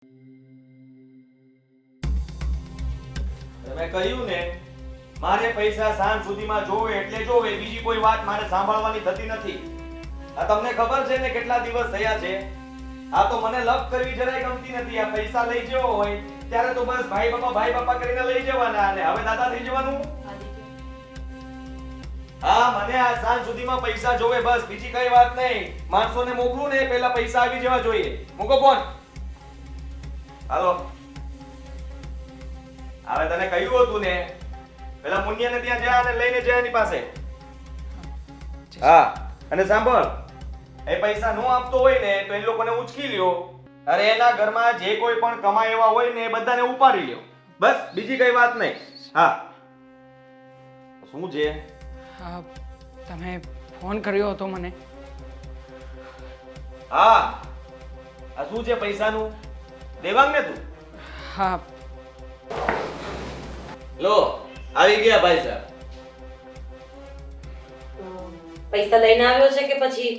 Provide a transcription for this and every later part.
તમે કહ્યું ને, મારે પૈસા સાંજ સુધીમાં જોવે એટલે જોવે, બીજી કોઈ વાત મારે સાંભળવાની થતી નથી. આ તમને ખબર છે ને કેટલા દિવસ થયા છે? આ તો મને લપ કરવી જરાય ગમતી નથી. આ પૈસા લઈ જવો હોય ત્યારે તો બસ ભાઈ બાપા કરીને લઈ જવાના, અને હવે દાદા થઈ જવાનું. હા, મને આ સાંજ સુધીમાં પૈસા જોવે, બસ બીજી કઈ વાત નહીં. માણસોને મોકલું ને પહેલા પૈસા આવી જવા જોઈએ. મૂકો ફોન. હાલો. હવે તને કહ્યું હતું ને, પેલા મુનિયાને ત્યાં જા અને લઈને જા એની પાસે. હા, અને સાંભળ, એ પૈસા નો આપતો હોય ને તો એ લોકોને ઉચકી લ્યો. અરે એના ઘરમાં જે કોઈ પણ કમાય એવા હોય ને એ બધાને ઉપાડી લ્યો. બસ બીજી કઈ વાત નહીં. હા, શું છે? હા, તમે ફોન કર્યો હતો મને. હા, આ શું છે પૈસાનું? દેવાંગ ને તું? હા. લો, આવી ગયા ભાઈ સાહેબ. પૈસા લઈને આવ્યો છે કે પછી?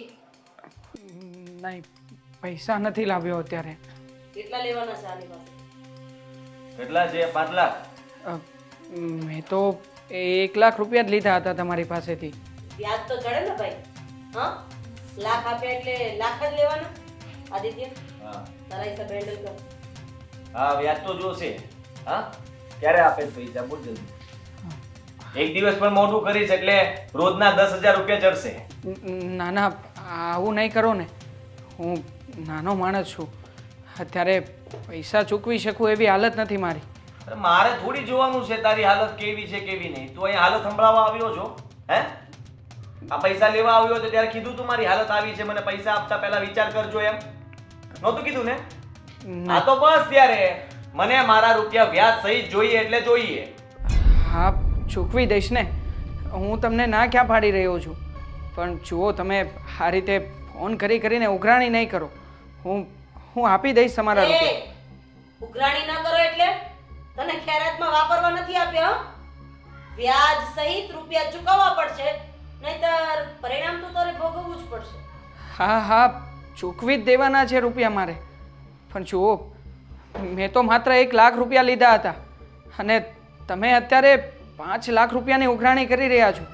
નહીં, પૈસા નથી લાવ્યો અત્યારે. કેટલા લેવાના છે આની પાસે? કેટલા છે? 5 લાખ. મેં તો 1 લાખ રૂપિયા જ લીધા હતા તમારી પાસેથી. વ્યાજ તો ચડે ને ભાઈ. હા, લાખ આપ્યા એટલે લાખ જ લેવાના. આદિત્ય, હા તારા હિસાબ હેન્ડલ કર. હા, વ્યાજ તો જોશે. હા, ક્યારે આપે છે પૈસા? બોલ જલ્દી. એક દિવસ પણ મોટું કરીશ એટલે રોજના 10,000 રૂપિયા ચડશે. ના ના, આવું નહીં કરો ને. હું નાનો માણસ છું, અત્યારે પૈસા ચૂકવી શકું એવી હાલત નથી મારી. અરે મારે થોડી જોવાનું છે તારી હાલત કેવી છે કેવી નહીં. તું અહીં હાલત સંભળાવવા આવ્યો છો? હે, આ પૈસા લેવા આવ્યો તો ત્યારે કીધું તું મારી હાલત આવી છે, મને પૈસા આપતા પહેલા વિચાર કરજો એમ નહોતું કીધું ને? આ તો બસ ત્યારે મને મારા રૂપિયા વ્યાજ સહિત જોઈએ એટલે જોઈએ. હા, ચૂકવી દઈશ ને. હું તમને ના ક્યાં પાડી રહ્યો છું, પણ જુઓ, તમે આ રીતે ફોન કરીને ઉઘરાણી નહીં કરો. હું આપી દઈશ તમારા રૂપિયા. ઉઘરાણી ના કરો એટલે તને ખૈરાતમાં વાપરવા નથી આપ્યા. વ્યાજ સહિત રૂપિયા ચૂકવવા પડશે, નહીતર પરિણામ તો તારે ભોગવવું જ પડશે. હા હા, ચૂકવી જ દેવાના છે રૂપિયા મારે. પણ જુઓ, મેં તો માત્ર 1 લાખ રૂપિયા લીધા હતા અને તમે અત્યારે 5 લાખ રૂપિયાની ઉઘરાણી કરી રહ્યા છો.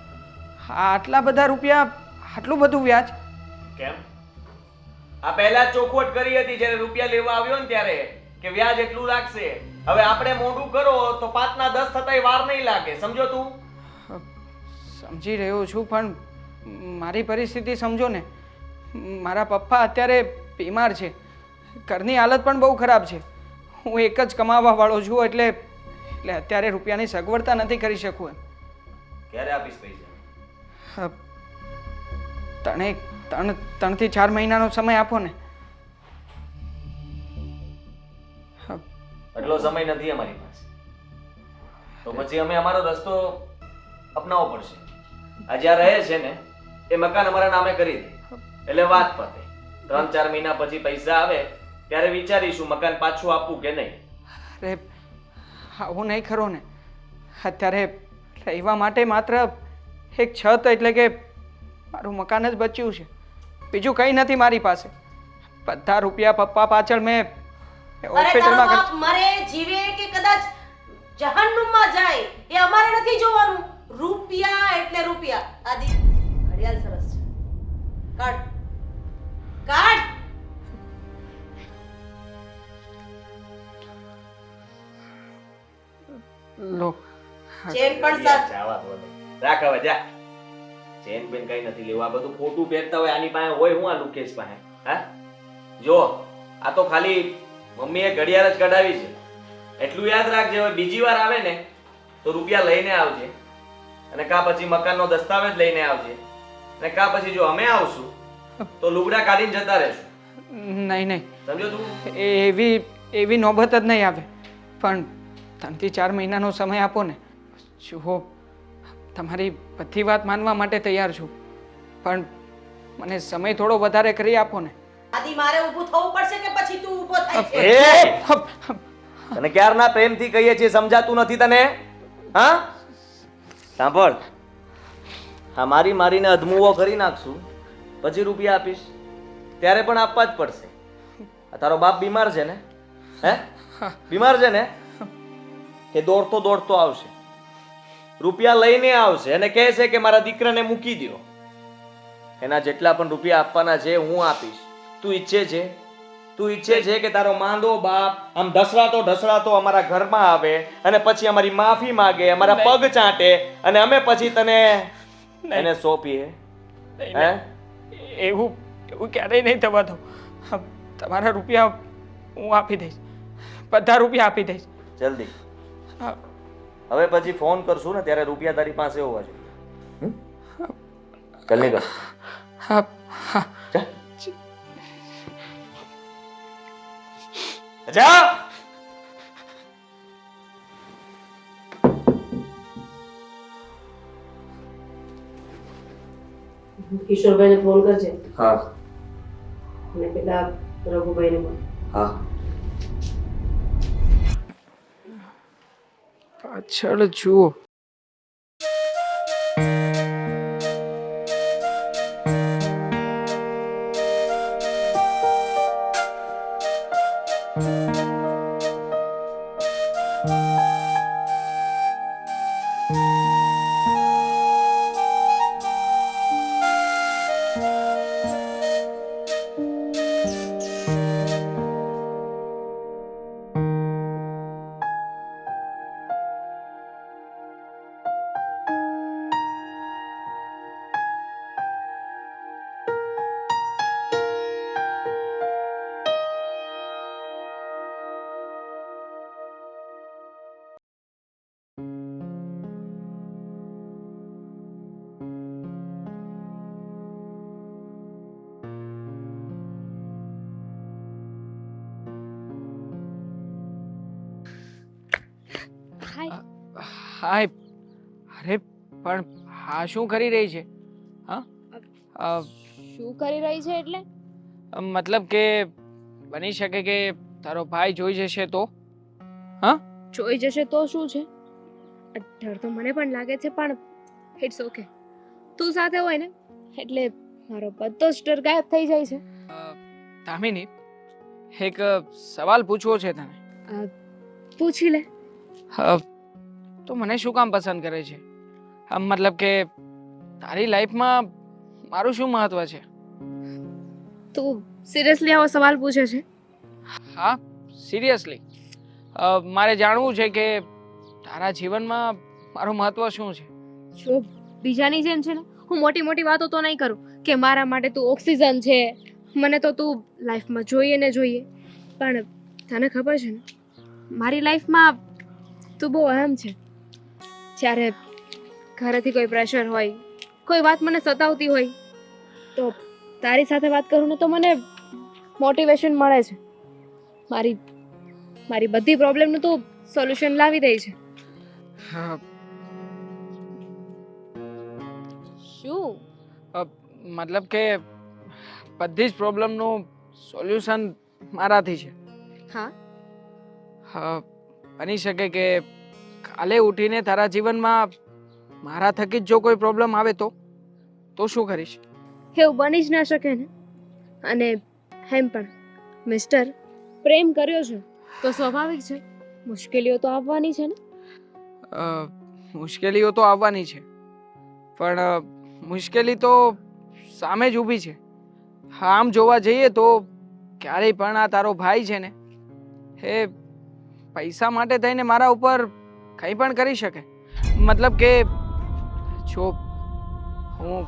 આટલા બધા રૂપિયા, આટલું બધું વ્યાજ કેમ? આ પહેલા જ ચોખવટ કરી હતી જ્યારે રૂપિયા લેવા આવ્યો ને ત્યારે કે વ્યાજ એટલું લાગશે. હવે આપણે મોઢું કરો તો 5 ના 10 થતાય વાર નહીં લાગે. સમજો તું? સમજી રહ્યો છું, પણ મારી પરિસ્થિતિ સમજો ને. મારા પપ્પા અત્યારે બીમાર છે, ઘરની હાલત પણ બહુ ખરાબ છે. હું એક જ કમાવા વાળો છું, એટલે અત્યારે રૂપિયાની સગવડતા નથી કરી શકું એમ. ક્યારે આપીશ પૈસા? ત્રણથી 4 મહિનાનો સમય આપો ને. એટલો સમય નથી અમારી પાસે. તો પછી અમે અમારો રસ્તો અપનાવવો પડશે. આ જ્યાં રહે છે ને એ મકાન અમારા નામે કરી દે એટલે વાત પતે. 3-4 મહિના પછી પૈસા આવે ત્યારે વિચારીશું મકાન પાછું આપવું કે નહીં. અરે, આવું નહીં ખરો ને. અત્યારે રહેવા માટે માત્ર એક છત, એટલે કે મારું મકાન જ બચ્યું છે. બીજું કંઈ નથી મારી પાસે. બધા રૂપિયા પપ્પા પાછળ મેં હોસ્પિટલમાં બાપ મરે જીવે કે કદાચ જહન્નુમમાં જાય એ અમારે નથી જોવાનું. રૂપિયા એટલે રૂપિયા. આદિ, ઘડિયાળ સરસ છે, કાઢ કાઢ. લો. ચેન પણ સર. જાવા દો ને. રાખ હવે જા. ચેન બેન કઈ નથી લેવું. આ બધું ખોટું પહેરતા હોય આની પાસે હોય હું આ લુકેશ પાસે? હા, જો આ તો ખાલી મમ્મીએ ઘડિયાળ જ કઢાવી છે. એટલું યાદ રાખજે, હવે બીજી વાર આવે ને તો રૂપિયા લઈને આવજે, અને કા પછી મકાનનો દસ્તાવેજ લઈને આવજે, અને કા પછી જો અમે આવશું તો લુગડા કાઢીને જતા રહેશું. નહીં નહીં, સમજો તું? એવી નોબત જ નહીં આવે. પણ 3થી 4 મહિનાનો સમય આપો ને. જુઓ, તમારી બધી વાત માનવા માટે તૈયાર છું, પણ મને સમય થોડો વધારે કરી આપો ને. આદિ, મારે ઊભું થવું પડશે કે પછી તું ઊભો થાય છે? તને ક્યારના પ્રેમથી કહીએ છીએ, સમજાતું નથી તને? હા, સાંભળ, હા, મારીને અધમુવો કરી નાખશું, પછી રૂપિયા આપીશ ત્યારે પણ આપવા જ પડશે. આ તારો બાપ બીમાર છે ને, હે બીમાર છે ને કે દોડતો દોડતો આવશે, રૂપિયા લઈને આવશે અને કહે છે કે મારા દીકરાને મૂકી દો. એના જેટલા પણ રૂપિયા આપવાના છે હું આપીશ. તું ઈચ્છે છે કે તારો માંદો બાપ આમ ઢસડાતો અમારા ઘરમાં આવે અને પછી અમારી માફી માંગે, અમારા પગ ચાટે અને અમે પછી તને એને સોંપીએ? હે? એવું એવું ક્યારેય નહીં થવા દો. તમારા રૂપિયા હું આપી દઈશ, બધા રૂપિયા આપી દઈશ. જલ્દી. હા. હવે પછી ફોન કરશું ને ત્યારે રૂપિયા તારી પાસે હોવા જોઈએ. જલ્દી કર. હા હા. જા. કિશોરભાઈને ફોન કરજે હા અને પેલા રઘુભાઈને પણ. હા. પાછળ જુઓ. હાય. હાય. અરે પણ હા શું કરી રહી છે? હા શું કરી રહી છે એટલે? મતલબ કે બની શકે કે તારો ભાઈ જોઈ જશે તો? હા જોઈ જશે તો શું છે? ડર તો મને પણ લાગે છે પણ ઇટ્સ ઓકે. તું સાથે હોય ને એટલે મારો બધો જ ડર ગાયબ થઈ જાય છે. દામિની, એક સવાલ પૂછવો છે તને. પૂછી લે. તો મને શું કામ પસંદ કરે છે? મતલબ કે તારી લાઈફમાં મારું શું મહત્વ છે? તું સિરિયસલી આવો સવાલ પૂછે છે? હા સિરિયસલી. મારે જાણવું છે કે તારા જીવનમાં મારું મહત્વ શું છે. જો બીજાની જેમ છે ને હું મોટી મોટી વાતો તો નહીં કરું કે મારા માટે તું ઓક્સિજન છે, મને તો તું લાઈફમાં જોઈએ ને જોઈએ. પણ તને ખબર છે ને મારી લાઈફમાં તું બહુ અહમ છે. જ્યારે ઘરેથી કોઈ પ્રેશર હોય, કોઈ વાત મને સતાવતી હોય તો તારી સાથે વાત કરું ને તો મને મોટિવેશન મળે છે. મારી બધી પ્રોબ્લેમનું તું સોલ્યુશન લાવી દે છે. શું? મતલબ કે બધી જ પ્રોબ્લેમનું સોલ્યુશન મારાથી છે. હા. બની શકે કે કાલે ઉઠીને તારા જીવનમાં મારા થકી જ જો કોઈ પ્રોબ્લેમ આવે તો શું કરીશ? એવું બની જ ના શકે ને. અને એમ પણ મિસ્ટર, પ્રેમ કર્યો છે તો સ્વાભાવિક છે મુશ્કેલીઓ તો આવવાની છે ને. મુશ્કેલીઓ તો આવવાની છે પણ મુશ્કેલી તો સામે જ ઊભી છે. આમ જોવા જઈએ તો ક્યારેય પણ આ તારો ભાઈ છે ને એ પૈસા માટે થઈને મારા ઉપર કંઈ પણ કરી શકે. મતલબ કે જો હું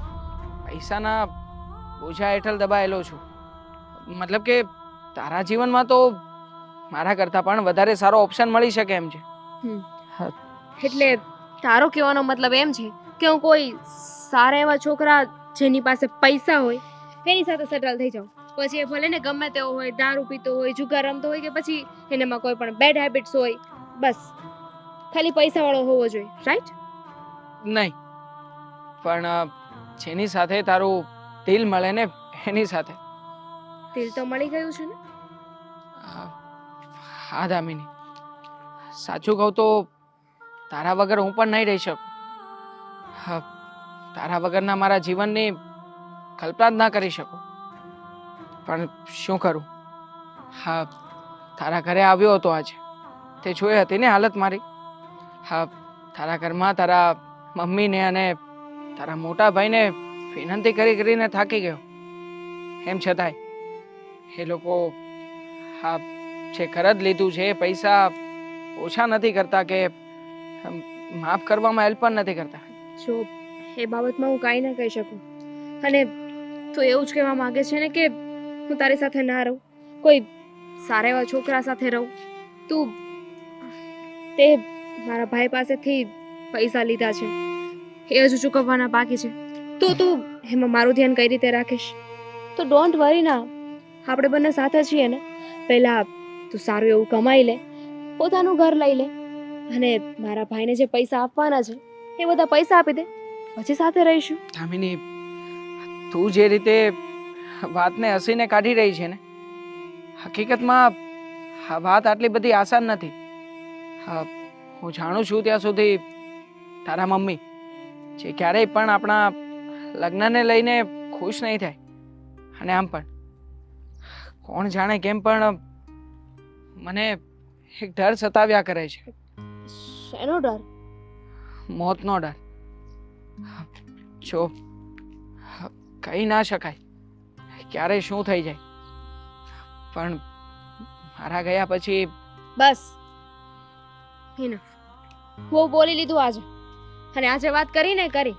પૈસાના બોજા હેઠળ દબાયેલો છું, મતલબ કે તારા જીવનમાં તો મારા કરતાં પણ વધારે સારો ઓપ્શન મળી શકે એમ છે. એટલે તારો કહેવાનો મતલબ એમ છે કે હું કોઈ સારા એવા છોકરા જેની પાસે પૈસા હોય એની સાથે સેટલ થઈ જાઉં. પછી એ ભલે ને ગમે તેવો હોય, દારૂ પીતો હોય, જુગાર રમતો હોય કે પછી એનામાં કોઈ પણ બેડ હેબિટ્સ હોય, બસ ખાલી પૈસાવાળો હોવો જોઈએ, રાઈટ? નહીં, પણ જેની સાથે તારું દિલ મળે ને એની સાથે. દિલ તો મળી ગયું છે ને. હા દામિની, સાચું કહું તો તારા વગર હું પણ નહીં રહી શકું. તારા વગરના મારા જીવનની કલ્પના જ ના કરી શકું. પણ શું કરું? હા, તારા ઘરે આવ્યો હતો આજે. તે જોઈ હતી ને હાલત મારી. હા, તારા ઘરમાં તારા મમ્મીને અને તારા મોટા ભાઈને વિનંતી કરીને થાકી ગયો. એમ છતાંય એ લોકો હા જે કરજ લીધું છે એ પૈસા ઓછા નથી કરતા કે માફ કરવામાં હેલ્પ પણ નથી કરતા. જો એ બાબતમાં હું કાંઈ ના કહી શકું. અને તું એવું જ કહેવા માંગે છે ને કે હું તારી સાથે ના રહું, કોઈ સારા એવા છોકરા સાથે રહું. તું તે મારા ભાઈ પાસેથી પૈસા લીધા છે, એ હજુ ચૂકવવાના બાકી છે. તું એમાં મારું ધ્યાન કઈ રીતે રાખીશ? તો ડોન્ટ વરી ના, આપણે બંને સાથે છીએ ને. પહેલા તું સારું એવું કમાઈ લે, પોતાનું ઘર લઈ લે, અને મારા ભાઈને જે પૈસા આપવાના છે એ બધા પૈસા આપી દે, પછી સાથે રહીશું. દામિની, તું જે રીતે વાતને હસીને કાઢી રહી છે ને, હકીકતમાં આ વાત આટલી બધી આસાન નથી. હા, હું જાણું છું ત્યાં સુધી તારા મમ્મી જે ક્યારેય પણ આપણા લગ્નને લઈને ખુશ નહીં થાય. અને આમ પણ કોણ જાણે કેમ પણ મને એક ડર સતાવ્યા કરે છે. શેનો ડર? મોતનો ડર. જો કહી ના શકાય ક્યારે શું થઈ જાય, પણ મારા ગયા પછી બસ ઇનફ. હું બોલી લીધું આજે, અને આજે વાત કરીને કરી.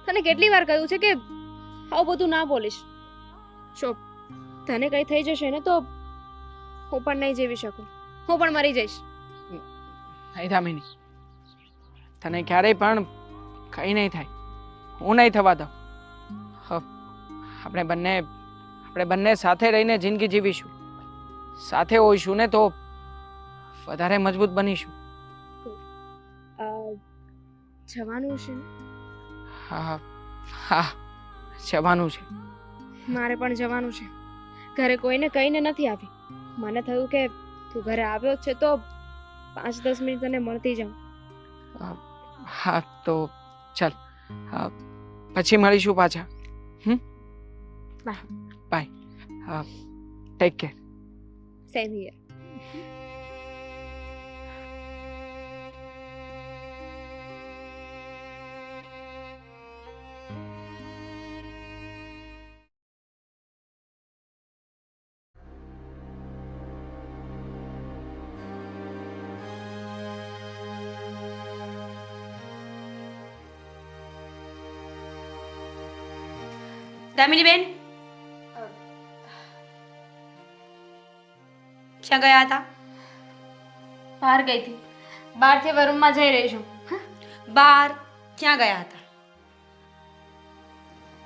તને કેટલી વાર કહ્યું છે કે આવું બધું ના બોલીશ. જો તને કંઈ થઈ જશે ને તો હું પણ નહીં જીવી શકું, હું પણ મરી જઈશ. નહીં દામિની, તને ક્યારેય પણ કંઈ નહીં થાય, હું નહીં થવા દઉં. આપણે બંને સાથે રહીને જિંદગી જીવીશું, સાથે હોઈશું ને તો વધારે મજબૂત બનીશું. જવાનું છે? હા હા, જવાનું છે. મારે પણ જવાનું છે. ઘરે કોઈને કહીને નથી આવી. મને થયું કે તું ઘરે આવ્યો જ છે તો 5-10 મિનિટ તને મળતી જાઉં. હા તો ચાલ, પછી મળીશું પાછા. Bye. Bye. Take care. Same here. Damini ben, ક્યાં ગયા હતા? બહાર ગઈ હતી. બહારથી હવે રૂમમાં જઈ રહી છું. બહાર ક્યાં ગયા હતા?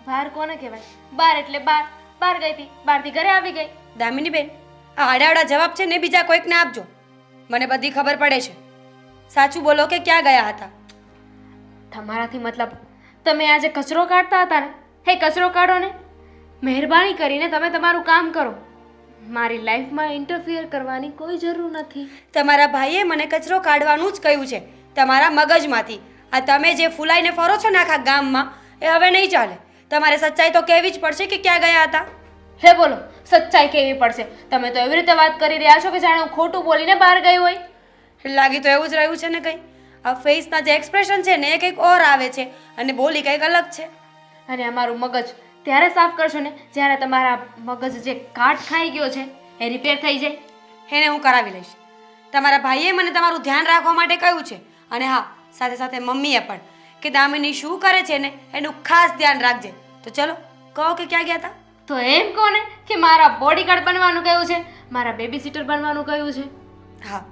બહાર કોને કહેવાય? બહાર એટલે બહાર. બહાર ગઈ હતી, બહારથી ઘરે આવી ગઈ. દામિની બેન, આ આડાવડા જવાબ છે ને બીજા કોઈકને આપજો. મને બધી ખબર પડે છે. સાચું બોલો કે ક્યાં ગયા હતા? તમારાથી મતલબ તમે આજે કચરો કાઢતા હતા ને, હે કચરો કાઢો ને. મહેરબાની કરીને તમે તમારું કામ કરો. મારી લાઈફમાં ઇન્ટરફિયર કરવાની કોઈ જરૂર નથી. તમારા ભાઈએ મને કચરો કાઢવાનું જ કહ્યું છે, તમારા મગજમાંથી. આ તમે જે ફૂલાઈને ફરો છો ને આખા ગામમાં, એ હવે નહીં ચાલે. તમારે સચ્ચાઈ તો કહેવી જ પડશે કે ક્યાં ગયા હતા. હે બોલો, સચ્ચાઈ કેવી પડશે? તમે તો એવી રીતે વાત કરી રહ્યા છો કે જાણે હું ખોટું બોલીને બહાર ગઈ હોય. લાગી તો એવું જ રહ્યું છે ને કંઈ. આ ફેસના જે એક્સપ્રેશન છે ને એ કંઈક ઓર આવે છે અને બોલી કંઈક અલગ છે. અને અમારું મગજ ત્યારે સાફ કરશો ને જ્યારે તમારા મગજ જે કાટ ખાઈ ગયો છે એ રિપેર થઈ જાય. એને હું કરાવી લઈશ. તમારા ભાઈએ મને તમારું ધ્યાન રાખવા માટે કહ્યું છે. અને હા, સાથે સાથે મમ્મીએ પણ કે દામિની શું કરે છે ને એનું ખાસ ધ્યાન રાખજે. તો ચલો કહો કે ક્યાં ગયા હતા? તો એમ કોને કે મારા બોડીગાર્ડ બનવાનું કહ્યું છે, મારા બેબી સીટર બનવાનું કહ્યું છે. હા,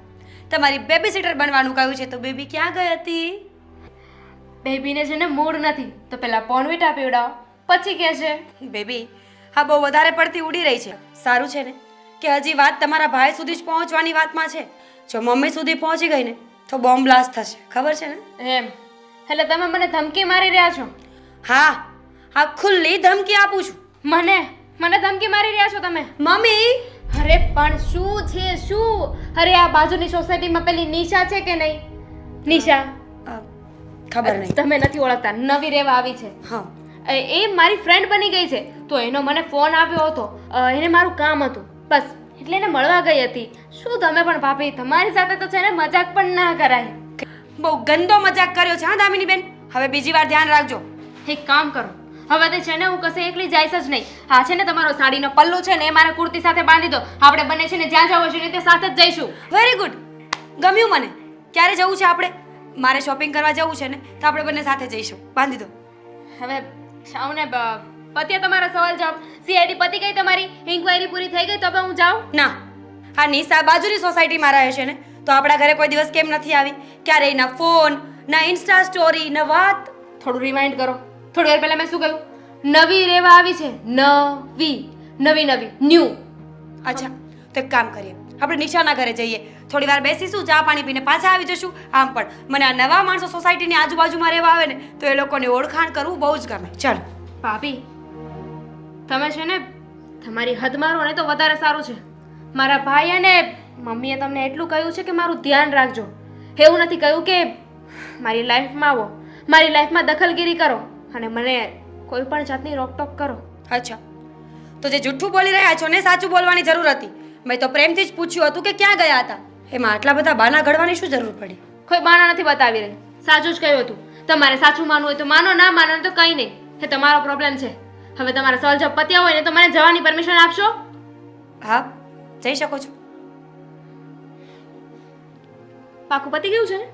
તમારી બેબી સીટર બનવાનું કહ્યું છે. તો બેબી ક્યાં ગઈ હતી? બેબીને છે ને મૂડ નથી તો પેલા પોનવીટા પીવડાવો, પછી કહે છે. બેબી, હા બહુ વધારે પડતી ઉડી રહી છે. સારું છે ને કે હજી વાત તમારા ભાઈ સુધી જ પહોંચવાની વાતમાં છે. જો મમ્મી સુધી પહોંચી ગઈ ને તો બોમ્બ બ્લાસ્ટ થશે. ખબર છે ને? એમ એટલે તમે મને ધમકી મારી રહ્યા છો? હા હા, ખુલ્લી ધમકી આપું છું. મને ધમકી મારી રહ્યા છો તમે? મમ્મી! અરે પણ શું છે શું? અરે આ બાજુની સોસાયટીમાં પેલી નિશા છે કે નહીં? નિશા ખબર નહીં. તમે નથી ઓળખતા, નવી રહેવા આવી છે. હા, એ મારી ફ્રેન્ડ બની ગઈ છે. તો એનો મને ફોન આવ્યો હતો. એને મારું કામ હતું, બસ એટલે એને મળવા ગઈ હતી. શું તમે પણ ભાભી, તમારી સાથે તો છે ને મજાક પણ ના કરાય. બહુ ગંદો મજાક કર્યો છે હા દામિની બેન. હવે બીજી વાર ધ્યાન રાખજો. એક કામ કરો, હવે તે છે ને હું કશે એકલી જઈશ જ નહીં. હા છે ને તમારો સાડીનો પલ્લુ છે ને એ મારા કુર્તી સાથે બાંધી દો. આપણે બંને છે ને જ્યાં જવું છે ને તે સાથે જ જઈશું. વેરી ગુડ, ગમ્યું મને. ક્યારે જવું છે આપણે? મારે શોપિંગ કરવા જવું છે ને તો આપણે બંને સાથે જઈશું. બાંધી દો. હવે શાવને પત્યા તમારા સવાલ જવાબ. સીઆઈડી પતી ગઈ તમારી? ઇન્ક્વાયરી પૂરી થઈ ગઈ તો હવે હું જાઉં? ના, આ નિશા બાજુની સોસાયટીમાં રહે છે ને તો આપણા ઘરે કોઈ દિવસ કેમ નથી આવી? ક્યારેય ના ફોન, ના ઇન્સ્ટા સ્ટોરી, ના વાત. થોડું રિમાઇન્ડ કરો. થોડી વાર પહેલા મેં શું કહ્યું? નવી રેવા આવી છે. નવી ન્યૂ. અચ્છા, તો એક કામ કરીએ, આપણે નિશાના ઘરે જઈએ, થોડી વાર બેસીશું, ચા પાણી પીને પાછા આવી જશું. આમ પણ મને આ નવા માણસો સોસાયટીની આજુબાજુમાં રહેવા આવે ને તો એ લોકોની ઓળખાણ કરવું બહુ જ ગમે. ચાલો. ભાભી, તમે છે ને તમારી હદ મારો ને તો વધારે સારું છે. મારા ભાઈ અને મમ્મીએ તમને એટલું કહ્યું છે કે મારું ધ્યાન રાખજો. એવું નથી કહ્યું કે મારી લાઈફમાં આવો, મારી લાઈફમાં દખલગીરી કરો અને મને કોઈ પણ જાતની રોકટોક કરો. અચ્છા, તો જે જૂઠું બોલી રહ્યા છો ને સાચું બોલવાની જરૂર હતી. મેં તો પ્રેમથી જ પૂછ્યું હતું કે ક્યાં ગયા હતા. એમાં આટલા બધા બાના ઘડવાની શું જરૂર પડી? કોઈ બાના નથી બતાવી રહી, સાચું જ કહ્યું હતું. તમારે સાચું માનવું હોય તો માનો, ના માનો તો કંઈ નહીં. એ તમારો પ્રોબ્લેમ છે. હવે તમારા સવાલ જવાબ પત્યા હોય ને તો મને જવાની પરમિશન આપશો? હા, જઈ શકો છો. પાકું પતી ગયું છે ને?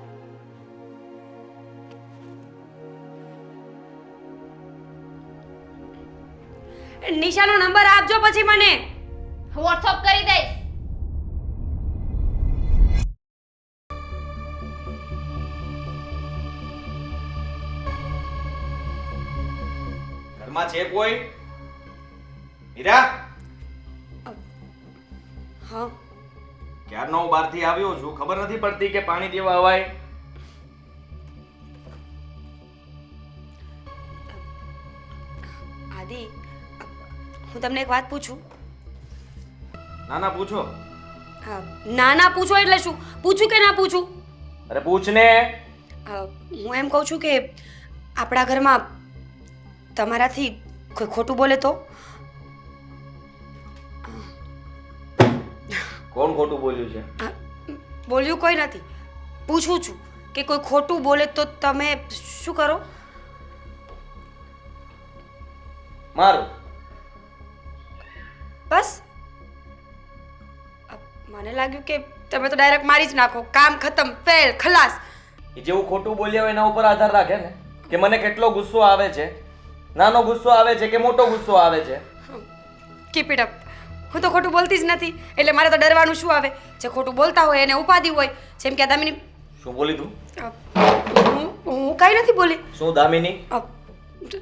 નિશાનો નંબર આપજો પછી મને. વોટ્સઅપ કરી દઈશ. ઘરમાં છે કોઈ? મીરા, હા, ક્યારનો હું બહારથી આવ્યો છું, ખબર નથી પડતી કે પાણી દેવા અવાય? આદિ, હું તમને એક વાત પૂછું? ના ના, પૂછો. હા, ના ના પૂછો એટલે શું? પૂછું કે ના પૂછું? અરે પૂછ ને. હું એમ કહું છું કે આપણા ઘરમાં તમારાથી કોઈ ખોટું બોલે તો? કોણ ખોટું બોલ્યું છે? બોલ્યું કોઈ નથી, પૂછું છું કે કોઈ ખોટું બોલે તો તમે શું કરો? મારું. બસ? મને લાગ્યું કે તમે તો ડાયરેક્ટ મારી જ નાખો, કામ ખતમ, ફેલ, ખલાસ. એ જેવું ખોટું બોલ્યા હોય એના ઉપર આધાર રાખે ને કે મને કેટલો ગુસ્સો આવે છે. નાનો ગુસ્સો આવે છે કે મોટો ગુસ્સો આવે છે. Keep it up. હું તો ખોટું બોલતી જ નથી એટલે મારે તો ડરવાનું શું આવે? જે ખોટું બોલતા હોય એને ઉપાધિ હોય. જેમ કે દામિની. શું બોલી તું? હું કાંઈ નથી બોલી. શું દામિની?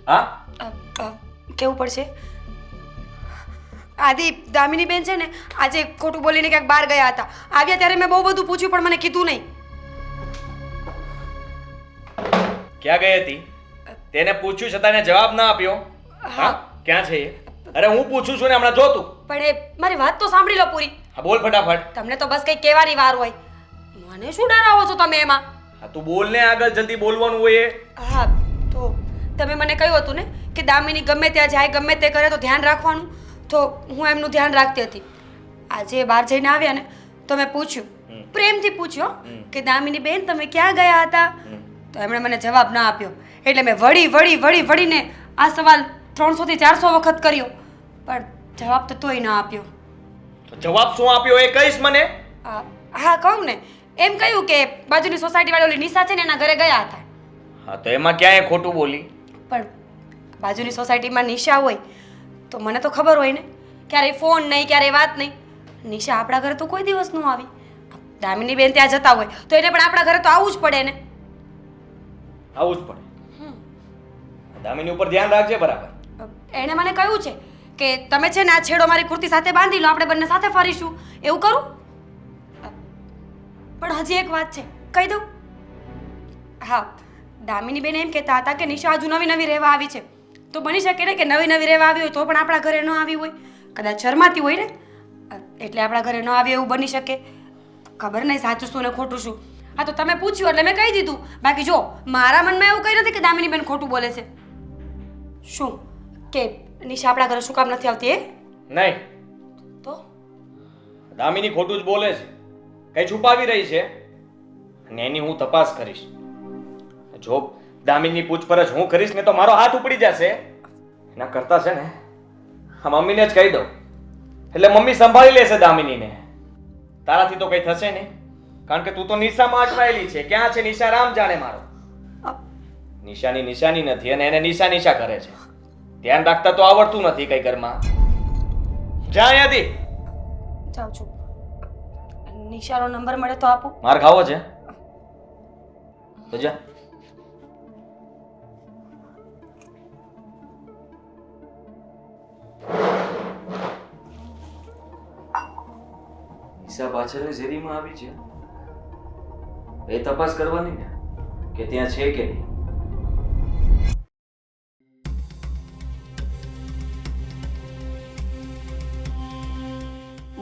હા, કેવું પડશે? આદિ, દામિની બેન છે ને આજે ખોટું બોલીને ક્યાંક બહાર ગયા હતા. આવ્યા ત્યારે મેં બહુ બધું પૂછ્યું પણ મને કીધું નહીં. ક્યાં ગઈ હતી? તેને પૂછ્યું છતાં એને જવાબ ના આપ્યો. હા, ક્યાં છે એ? અરે હું પૂછું છું ને હમણાં જોતું. પણ એ મારી વાત તો સાંભળી લો પૂરી. હા, બોલ ફટાફટ. તમને તો બસ કંઈ કહેવાની વાર હોય. મને શું ડરાવો છો તમે એમાં? હા, તું બોલ ને, આગળ જલ્દી બોલવાનું હોય એ. હા, તો તમે મને કહ્યું હતું ને કે દામિની ગમે ત્યાં જાય, ગમે તે કરે તો ધ્યાન રાખવાનું. તો હું એમનું ધ્યાન રાખતી હતી. આજે બહાર જઈને આવ્યા ને તો મેં પૂછ્યું, પ્રેમથી પૂછ્યું કે દામિની બેન તમે ક્યાં ગયા હતા? તો એમણે મને જવાબ ના આપ્યો. એટલે મેં વળીને આ સવાલ 300 થી 400 વખત કર્યો પણ જવાબ તો તોય ના આપ્યો. જવાબ શું આપ્યો એ કહીશ મને? હા, કહું ને. એમ કહ્યું કે બાજુની સોસાયટી વાળી ઓલી નિશા છે ને એના ઘરે ગયા હતા. હા, તો એમાં ક્યાંય ખોટું બોલી? પણ બાજુની સોસાયટીમાં નિશા હોય તો મને તો ખબર હોય ને. ક્યારેય ફોન નહીં, ક્યારેય વાત નહીં. નિશા આપણા ઘરે તો કોઈ દિવસ ન આવી. દામિની બેન ત્યાં જતા હોય તો એને પણ આપણા ઘરે તો આવવું જ પડે ને. આવું જ પડે. દામિની ઉપર ધ્યાન રાખજે બરાબર. એણે મને કહ્યું છે કે તમે છે ને આ છેડો મારી કુર્તી સાથે બાંધી લો, આપણે બંને સાથે ફરીશું. એવું કરું? પણ હજી એક વાત છે, કહી દઉં? હા, દામિની બેન એમ કહેતા હતા કે નિશા હજુ નવી રહેવા આવી છે. તો બની શકે ને કે નવી રહેવા આવી હોય તો પણ આપણા ઘરે ન આવી હોય. કદાચ શરમાતી હોય ને એટલે આપણા ઘરે ન આવી એવું બની શકે. ખબર નહીં સાચું શું ને ખોટું શું. હા, તો તમે પૂછ્યું એટલે મેં કહી દીધું. બાકી જો મારા મનમાં એવું કંઈ નથી કે દામિની બેન ખોટું બોલે છે. શું કે નિશા આપણા ઘરે શું કામ નથી આવતી? એ નહીં તો દામિની ખોટું જ બોલે છે, કઈ છુપાવી રહી છે, અને એની હું તપાસ કરીશ. જો દામિનીની પૂછપરછ હું કરીશ ને તો મારો હાથ ઉપડી જશે. એના કરતા છે ને આ મમ્મીને જ કહી દઉં, એટલે મમ્મી સંભાળી લેશે દામિનીને. તારાથી તો કઈ થશે નહીં, કારણ કે તું તો નિશામાં અટવાયેલી છે. ક્યાં છે નિશા રામ જાણે. મારો નિશાની નિશાની નથી અને એને નિશા નિશા કરે છે. ધ્યાન રાખતા તો આવડતું નથી કઈ ઘરમાં. જા અહીંયાથી. જાઉં છું. નિશાનો નંબર મળે તો આપો. માર ખાવો છે તો જા. નિશા પાછળ ઝેરીમાં આવી છે, એ તપાસ કરવાની ને કે ત્યાં છે કે નહીં.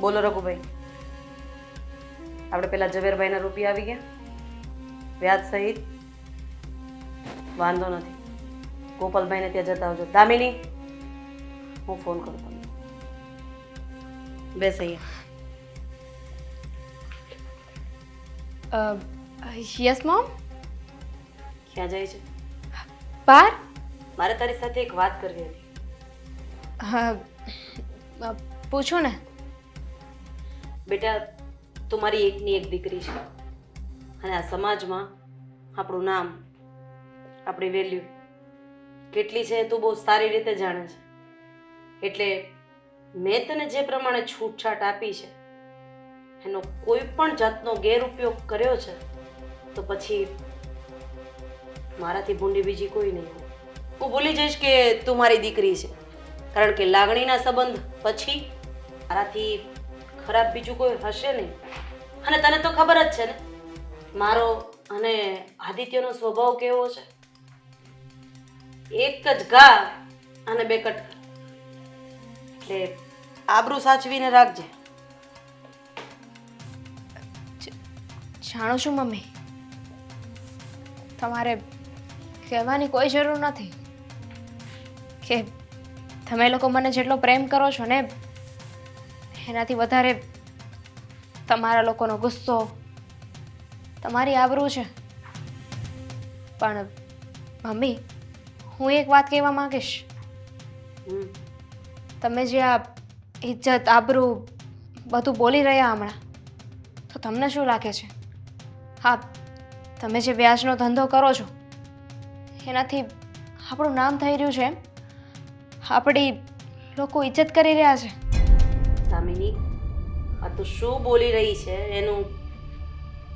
બોલો રઘુભાઈ, આપણે પેલા ઝવેરભાઈના રૂપિયા આવી ગયા વ્યાજ સહિત? વાંધો નથી, ગોપાલભાઈને ત્યાં જતા આવજો. દામિની, હું ફોન કરું તમને. બેસ અહીંયા. Yes mom. ક્યાં જાય છે? બાર. મારે તારી સાથે એક વાત કરવી હતી. પૂછો ને. બેટા, તું મારી એકની એક દીકરી છે, અને આ સમાજમાં આપણું નામ, આપણી વેલ્યુ કેટલી છે તું બહુ સારી રીતે જાણે છે. એટલે મેં તને જે પ્રમાણે છૂટછાટ આપી છે એનો કોઈ પણ જાતનો ગેરઉપયોગ કર્યો છે તો પછી મારાથી ભૂંડી બીજી કોઈ નહીં હોય. હું ભૂલી જઈશ કે તું મારી દીકરી છે, કારણ કે લાગણીના સંબંધ પછી મારાથી ખરાબ બીજું કોઈ હશે નહીં. અને તને તો ખબર જ છે ને મારો અને આદિત્યનો સ્વભાવ કેવો છે. એક જ ઘા અને બે કટકા. એટલે આબરૂ સાચવીને રાખજે. જાણું છું મમ્મી, તમારે કહેવાની કોઈ જરૂર નથી કે તમે લોકો મને જેટલો પ્રેમ કરો છો ને એનાથી વધારે તમારા લોકોનો ગુસ્સો, તમારી આબરૂ છે. પણ મમ્મી, હું એક વાત કહેવા માંગીશ. તમે જે આ ઇજ્જત, આબરૂ બધું બોલી રહ્યા હમણાં, તો તમને શું લાગે છે? હા, તમે જે વ્યાજનો ધંધો કરો છો એનાથી આપણું નામ થઈ રહ્યું છે, આપણી લોકો ઇજ્જત કરી રહ્યા છે. દામિની, આ તું શું બોલી રહી છે એનું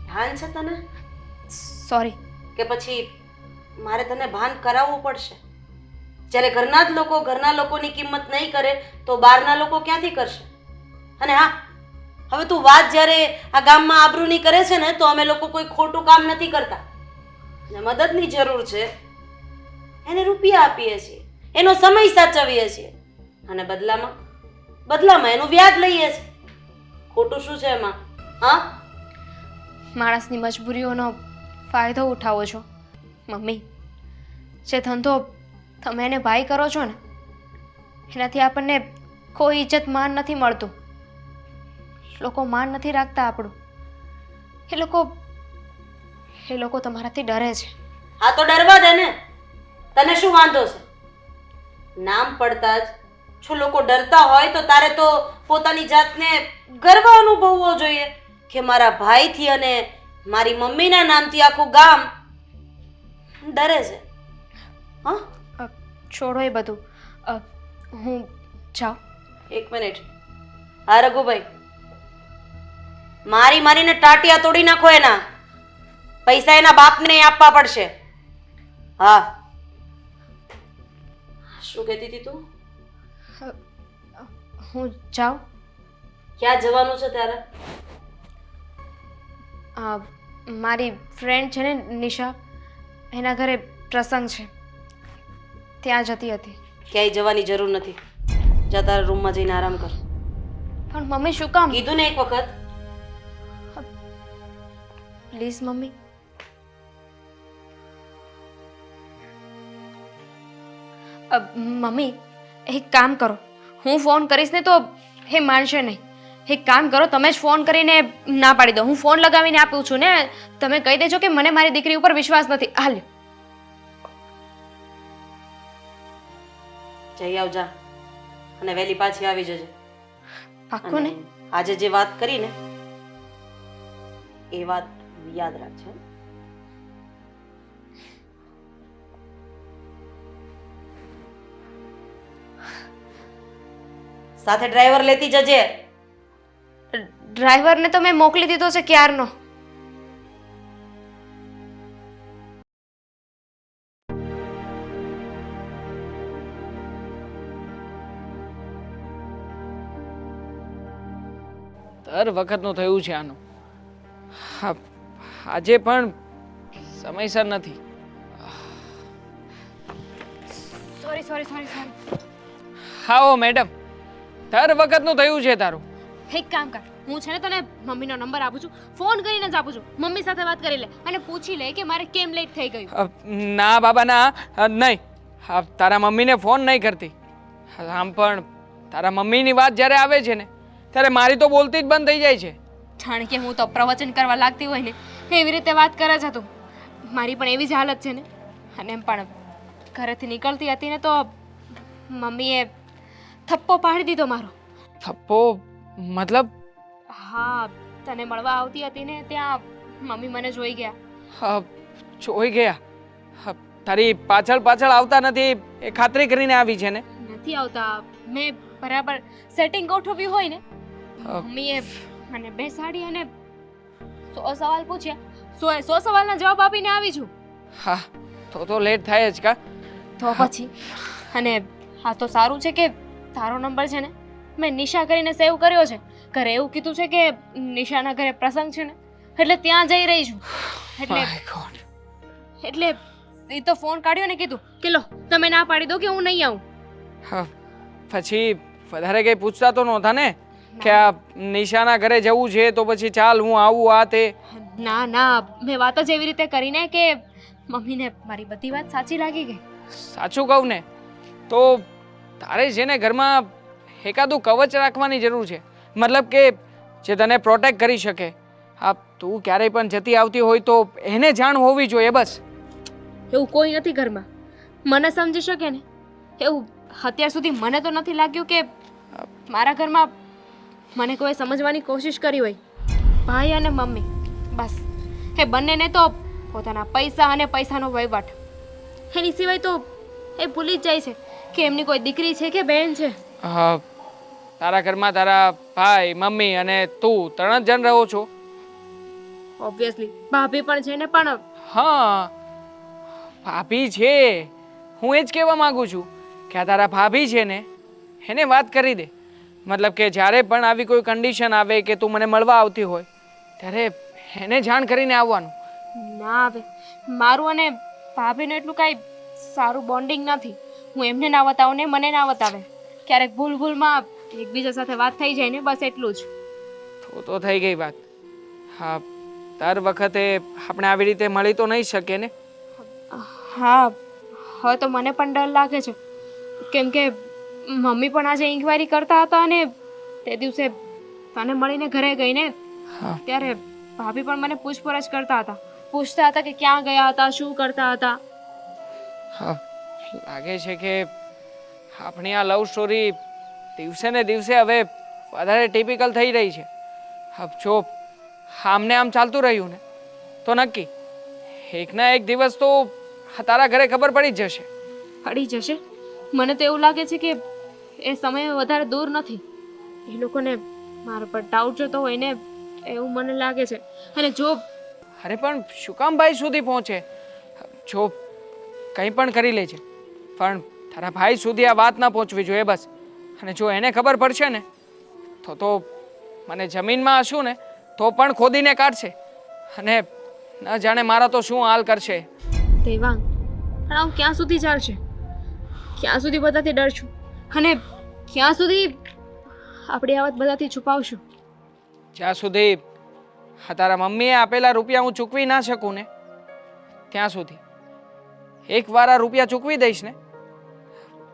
ભાન છે તને? સોરી. કે પછી મારે તને ભાન કરાવવું પડશે? જ્યારે ઘરના જ લોકો ઘરના લોકોની કિંમત નહીં કરે તો બહારના લોકો ક્યાંથી કરશે? અને હા, હવે તું વાત જ્યારે આ ગામમાં આબરૂની કરે છે ને તો અમે લોકો કોઈ ખોટું કામ નથી કરતા. ને મદદની જરૂર છે એને રૂપિયા આપીએ છીએ, એનો સમય સાચવીએ છીએ, અને બદલામાં એનું વ્યાજ લઈએ છીએ. ખોટું શું છે એમાં? હા, માણસની મજબૂરીઓનો ફાયદો ઉઠાવો છો. મમ્મી, જે ધંધો તમે એને ભાઈ કરો છો ને એનાથી આપણને કોઈ ઇજ્જત માન નથી મળતું. લોકો માન નથી રાખતા આપણું. એ લોકો તમારાથી ડરે છે. હા તો ડરવા દે ને, તને શું વાંધો છે? નામ પડતા જ જો લોકો ડરતા હોય તો તારે તો પોતાની જાતને ગર્વ અનુભવવો જોઈએ કે મારા ભાઈથી અને મારી મમ્મીના નામથી આખું ગામ ડરે છે. હા, છોડો એ બધું. હું જાઉં. એક મિનિટ. હા રઘુભાઈ, મારીને ટાટિયા તોડી નાખો એના. પૈસા એના બાપને આપવા પડશે. હા, શું કહેતી હતી તું? હું જાઉં. ક્યાં જવાનું છે તારે? મારી ફ્રેન્ડ છે ને નિશા, એના ઘરે પ્રસંગ છે, ત્યાં જતી હતી. ક્યાંય જવાની જરૂર નથી. જા તારા રૂમમાં જઈને આરામ કર. પણ મમ્મી શું કામ? કીધું ને એક વખત. Please mummy. મમ્મી, એક કામ કરો, હું ફોન કરીશ ને તો એ માનશે નહીં. એક કામ કરો, તમે જ ફોન કરીને ના પાડી દો. હું ફોન લગાવીને આપું છું ને, તમે કહી દેજો કે મને મારી દીકરી ઉપર વિશ્વાસ નથી. હાલ. જઈ આવજા અને વહેલી પાછી આવી જજે. પાક્કું ને? અને આજે જે વાત કરી ને એ વાત યાદ રાખજો. સાથે ડ્રાઈવર લેતી જજે. ડ્રાઈવરને તો મેં મોકલી દીધો છે ક્યારનો. દર વખતનું થયું છે આનું. હા, આજે પણ સમયસર નથી. Sorry sorry sorry sorry. હા મેડમ, દર વખતનું થયું છે તારું. એક કામ કર, હું છે ને તને મમ્મીનો નંબર આપું છું, ફોન કરીને જ આપું છું. મમ્મી સાથે વાત કરી લે અને પૂછી લે કે મારે કેમ લેટ થઈ ગયું. ના બાબા ના, નહીં. હા, તારા મમ્મીને ફોન નહીં કરતી. આમ પણ તારા મમ્મીની વાત જ્યારે આવે છે ને ત્યારે મારી તો બોલતી જ બંધ થઈ જાય છે. જાણે કે હું તો પ્રવચન કરવા લાગતી હોય ને એવી રીતે વાત કરે છે તું. મારી પણ એવી જ હાલત છે ને. અને એમ પણ ઘરેથી નીકળતી હતી ને તો મમ્મીએ થપ્પો પાડી દીધો મારો. થપ્પો મતલબ? હા, તને મળવા આવતી હતી ને ત્યાં મમ્મી મને જોઈ ગયા. જોઈ ગયા? તારી પાછળ પાછળ આવતા નથી એ ખાતરી કરીને આવી છે ને? નથી આવતા. મેં બરાબર સેટિંગ ગોઠવ્યું હોય ને, મમ્મીએ મને બેસાડી અને 100 સવાલ પૂછ્યા. 100 સવાલના જવાબ આપીને આવી છું. હા, તો લેટ થાય જ કા? તો પછી. અને હા, તો સારું છે કે તારો નંબર છે ને મેં નિશા કરીને સેવ કર્યો છે. ઘરે એવું કીધું છે કે નિશાના ઘરે પ્રસંગ છે ને એટલે ત્યાં જઈ રહી છું. એટલે એ તો ફોન કાઢ્યો ને કીધું કે લો તમે ના પાડી દો કે હું નહીં આવું. હા, પછી વધારે કઈ પૂછતા તો નહોતા ને કે આ નિશાના ઘરે જવું છે તો પછી ચાલ હું આવું આ તે? ના ના, મેં વાત જ એવી રીતે કરીને કે મમ્મીને મારી બધી વાત સાચી લાગી ગઈ. સાચું કહું ને તો તારે છે ને ઘરમાં એકાદું કવચ રાખવાની જરૂર છે. મતલબ કે જે તને પ્રોટેક્ટ કરી શકે. હા, તું ક્યારેય પણ જતી આવતી હોય તો એને જાણ હોવી જોઈએ બસ. એવું કોઈ નથી ઘરમાં મને સમજી શકે ને એવું. અત્યાર સુધી મને તો નથી લાગ્યું કે મારા ઘરમાં મને કોઈ સમજવાની કોશિશ કરી હોય. ભાઈ અને મમ્મી બસ એ બંનેને તો પોતાના પૈસા અને પૈસાનો વહીવટ, એની સિવાય તો એ ભૂલી જ જાય છે કે એમની કોઈ દીકરી છે કે બહેન છે. તારા ઘરમાં તારા ભાઈ મમ્મી અને તું 3 જ જણ રહો છો? ઓબ્વિયસલી ભાભી પણ છે ને. પણ હા, ભાભી છે. હું એ જ કહેવા માંગુ છું કે આ તારા ભાભી છે ને એને વાત કરી દે. મતલબ કે જ્યારે પણ આવી કોઈ કન્ડિશન આવે કે તું મને મળવા આવતી હોય ત્યારે એને જાણ કરીને આવવાનું. ના આવે. મારું અને ભાભીનું એટલું કાંઈ સારું બોન્ડિંગ નથી. હું એમને ના બતાવું ને મને ના બતાવે. ક્યારેક ભૂલમાં એકબીજા સાથે વાત થઈ જાય ને બસ એટલું જ. તો થઈ ગઈ વાત. હા, દર વખતે આપણે આવી રીતે મળી તો નહીં શકે ને? હા, હવે તો મને પણ ડર લાગે છે કેમ કે મમ્મી પણ આજે ઇન્ક્વાયરી કરતા હતા અને તે દિવસે તને મળીને ઘરે ગઈ ને ત્યારે ભાભી પણ મને પૂછપરછ કરતા હતા. પૂછતા હતા કે ક્યાં ગયા હતા, શું કરતા હતા. હા, લાગે છે કે આપણી આ લવ સ્ટોરી દિવસે ને દિવસે હવે વધારે ટિપિકલ થઈ રહી છે. જો આમને આમ ચાલતું રહ્યું ને તો નક્કી એક ના એક દિવસ તો તારા ઘરે ખબર પડી જ જશે. પડી જશે? મને તો એવું લાગે છે કે એ સમય વધારે દૂર નથી. એ લોકોને મારા પર ડાઉટ જતો હોય ને એવું મને લાગે છે. અને જો અરે પણ શું કામ ભાઈ સુધી પહોંચે? જો કંઈ પણ કરી લે છે પણ તારા ભાઈ સુધી આ વાત ના પહોંચવી જોઈએ બસ. અને જો એને ખબર પડશે ને તો મને જમીનમાં હશું ને તો પણ ખોદીને કાઢશે અને ન જાણે મારા તો શું હાલ કરશે. દેવાંગ, પણ આવું ક્યાં સુધી ચાલશે? ક્યાં સુધી બધાથી ડરશું અને ક્યાં સુધી આપણી આ વાત બધાથી છુપાવશું? જ્યાં સુધી તારા મમ્મીએ આપેલા રૂપિયા હું ચૂકવી ના શકું ને ત્યાં સુધી. એકવાર આ રૂપિયા ચૂકવી દઈશ ને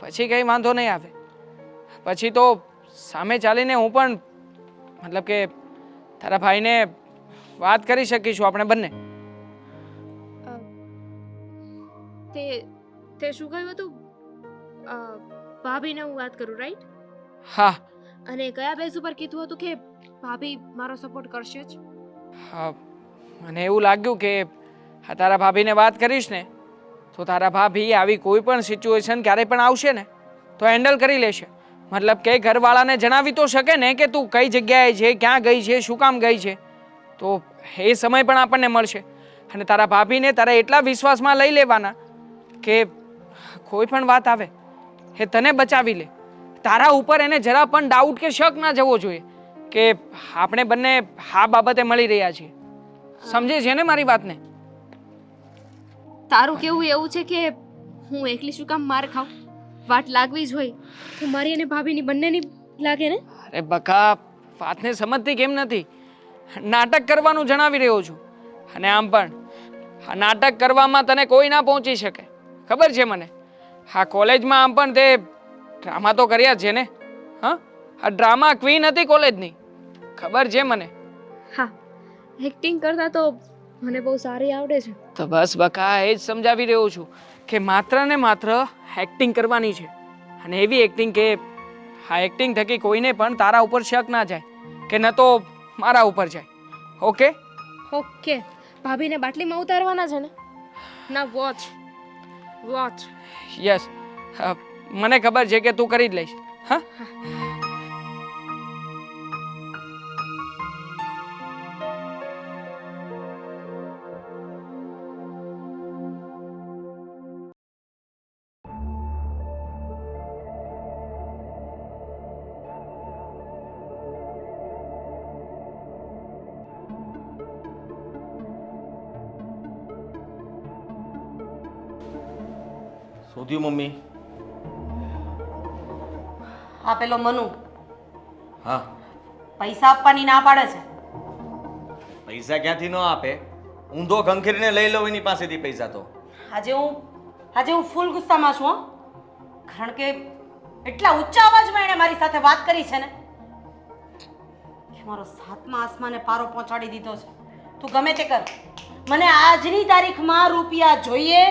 પછી કંઈ વાંધો નહીં આવે. પછી તો સામે ચાલીને હું પણ મતલબ કે તારા ભાઈને વાત કરી શકીશું આપણે બંને. તે તે શું કહ્યું હતું? ભાભીને હું વાત કરું, રાઈટ? હા અને કયા બેઝ ઉપર કીધું હતું કે ભાભી મારો સપોર્ટ કરશે જ? હા, મને એવું લાગ્યું કે આ તારા ભાભીને વાત કરીશ ને તો તારા ભાભી આવી કોઈ પણ સિચ્યુએશન ક્યારેય પણ આવશે ને તો હેન્ડલ કરી લેશે. મતલબ કે ઘરવાળાને જણાવી તો શકે ને કે તું કઈ જગ્યાએ છે, ક્યાં ગઈ છે, શું કામ ગઈ છે, તો એ સમય પણ આપણને મળશે. અને તારા ભાભીને તારા એટલા વિશ્વાસમાં લઈ લેવાના કે કોઈ પણ વાત આવે એ તને બચાવી લે. તારા ઉપર એને જરા પણ ડાઉટ કે શક ના જવો જોઈએ કે આપણે બંને આ બાબતે મળી રહ્યા છીએ. સમજે છે ને મારી વાતને? તારું કેવું એવું છે કે હું એકલી શું કામ માર ખાઉં? વાટ લાગવી જ હોય તો મારી અને ભાભીની બંનેની લાગે ને? અરે બકા, વાતને સમજતી કેમ નથી? નાટક કરવાનું જણાવી રહ્યો છું. અને આમ પણ આ નાટક કરવામાં તને કોઈ ના પહોંચી શકે, ખબર છે મને. હા, કોલેજમાં આમ પણ તે ડ્રામા તો કર્યા જ છે ને. હા, આ ડ્રામા ક્વીન હતી કોલેજની, ખબર છે મને. હા, એક્ટિંગ કરતા તો મને બહુ સારી આવડે છે. તો બસ બકા, એ જ સમજાવી રહ્યો છું કે માત્ર ને માત્ર એક્ટિંગ કરવાની છે. અને એવી એક્ટિંગ કે આ એક્ટિંગ થકી કોઈને પણ તારા ઉપર શક ના જાય કે ન તો મારા ઉપર જાય. ઓકે? ઓકે. ભાભીને બાટલીમાં ઉતારવાના છે ને? ના, વોચ વોચ. યસ, મને ખબર છે કે તું કરી જ લઈશ. હા, શું થયું મમ્મી? આ પેલો મનુ હા, પૈસા આપવાની ના પાડે છે. પૈસા ક્યાંથી ન આપે? ઊંધો ખંખેરીને લઈ લઉં એની પાસેથી પૈસા તો. આજે હું ફૂલ ગુસ્સામાં છું હો. કારણ કે એટલા ઊંચા અવાજમાં એણે મારી સાથે વાત કરી છે ને કે મારો સાતમા આસમાને પારો પહોંચાડી દીધો છે. તું ગમે તે કર, મને આજની તારીખમાં રૂપિયા જોઈએ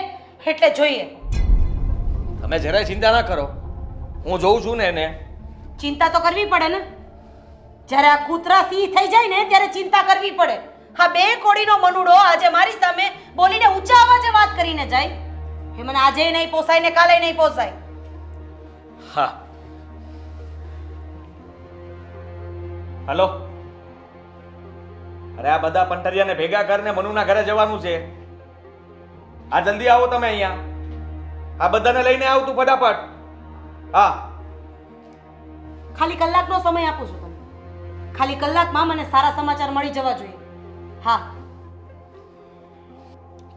એટલે જોઈએ. તમે જરાય ચિંતા ના કરો, હું જોઉં છું ને એને. ચિંતા તો કરવી પડે ને. જ્યારે આ કૂતરા સિંહ થઈ જાય ને ત્યારે ચિંતા કરવી પડે. હા, બે કોડીનો મનુડો આજે મારી સામે બોલીને ઊંચા અવાજે વાત કરીને જાય, એ મને આજે નહીં પોસાય ને કાલે નહીં પોસાય. હા, હલો. અરે આ બધા પંટરિયાને ભેગા કરીને મનુના ઘરે જવાનું છે. આ જલ્દી આવો તમે અહીંયા. આ બધાને લઈને આવ તું ફટાફટ. હા, ખાલી કલાકનો સમય આપું છું તમને. ખાલી કલાકમાં મને સારા સમાચાર મળી જવા જોઈએ. હા,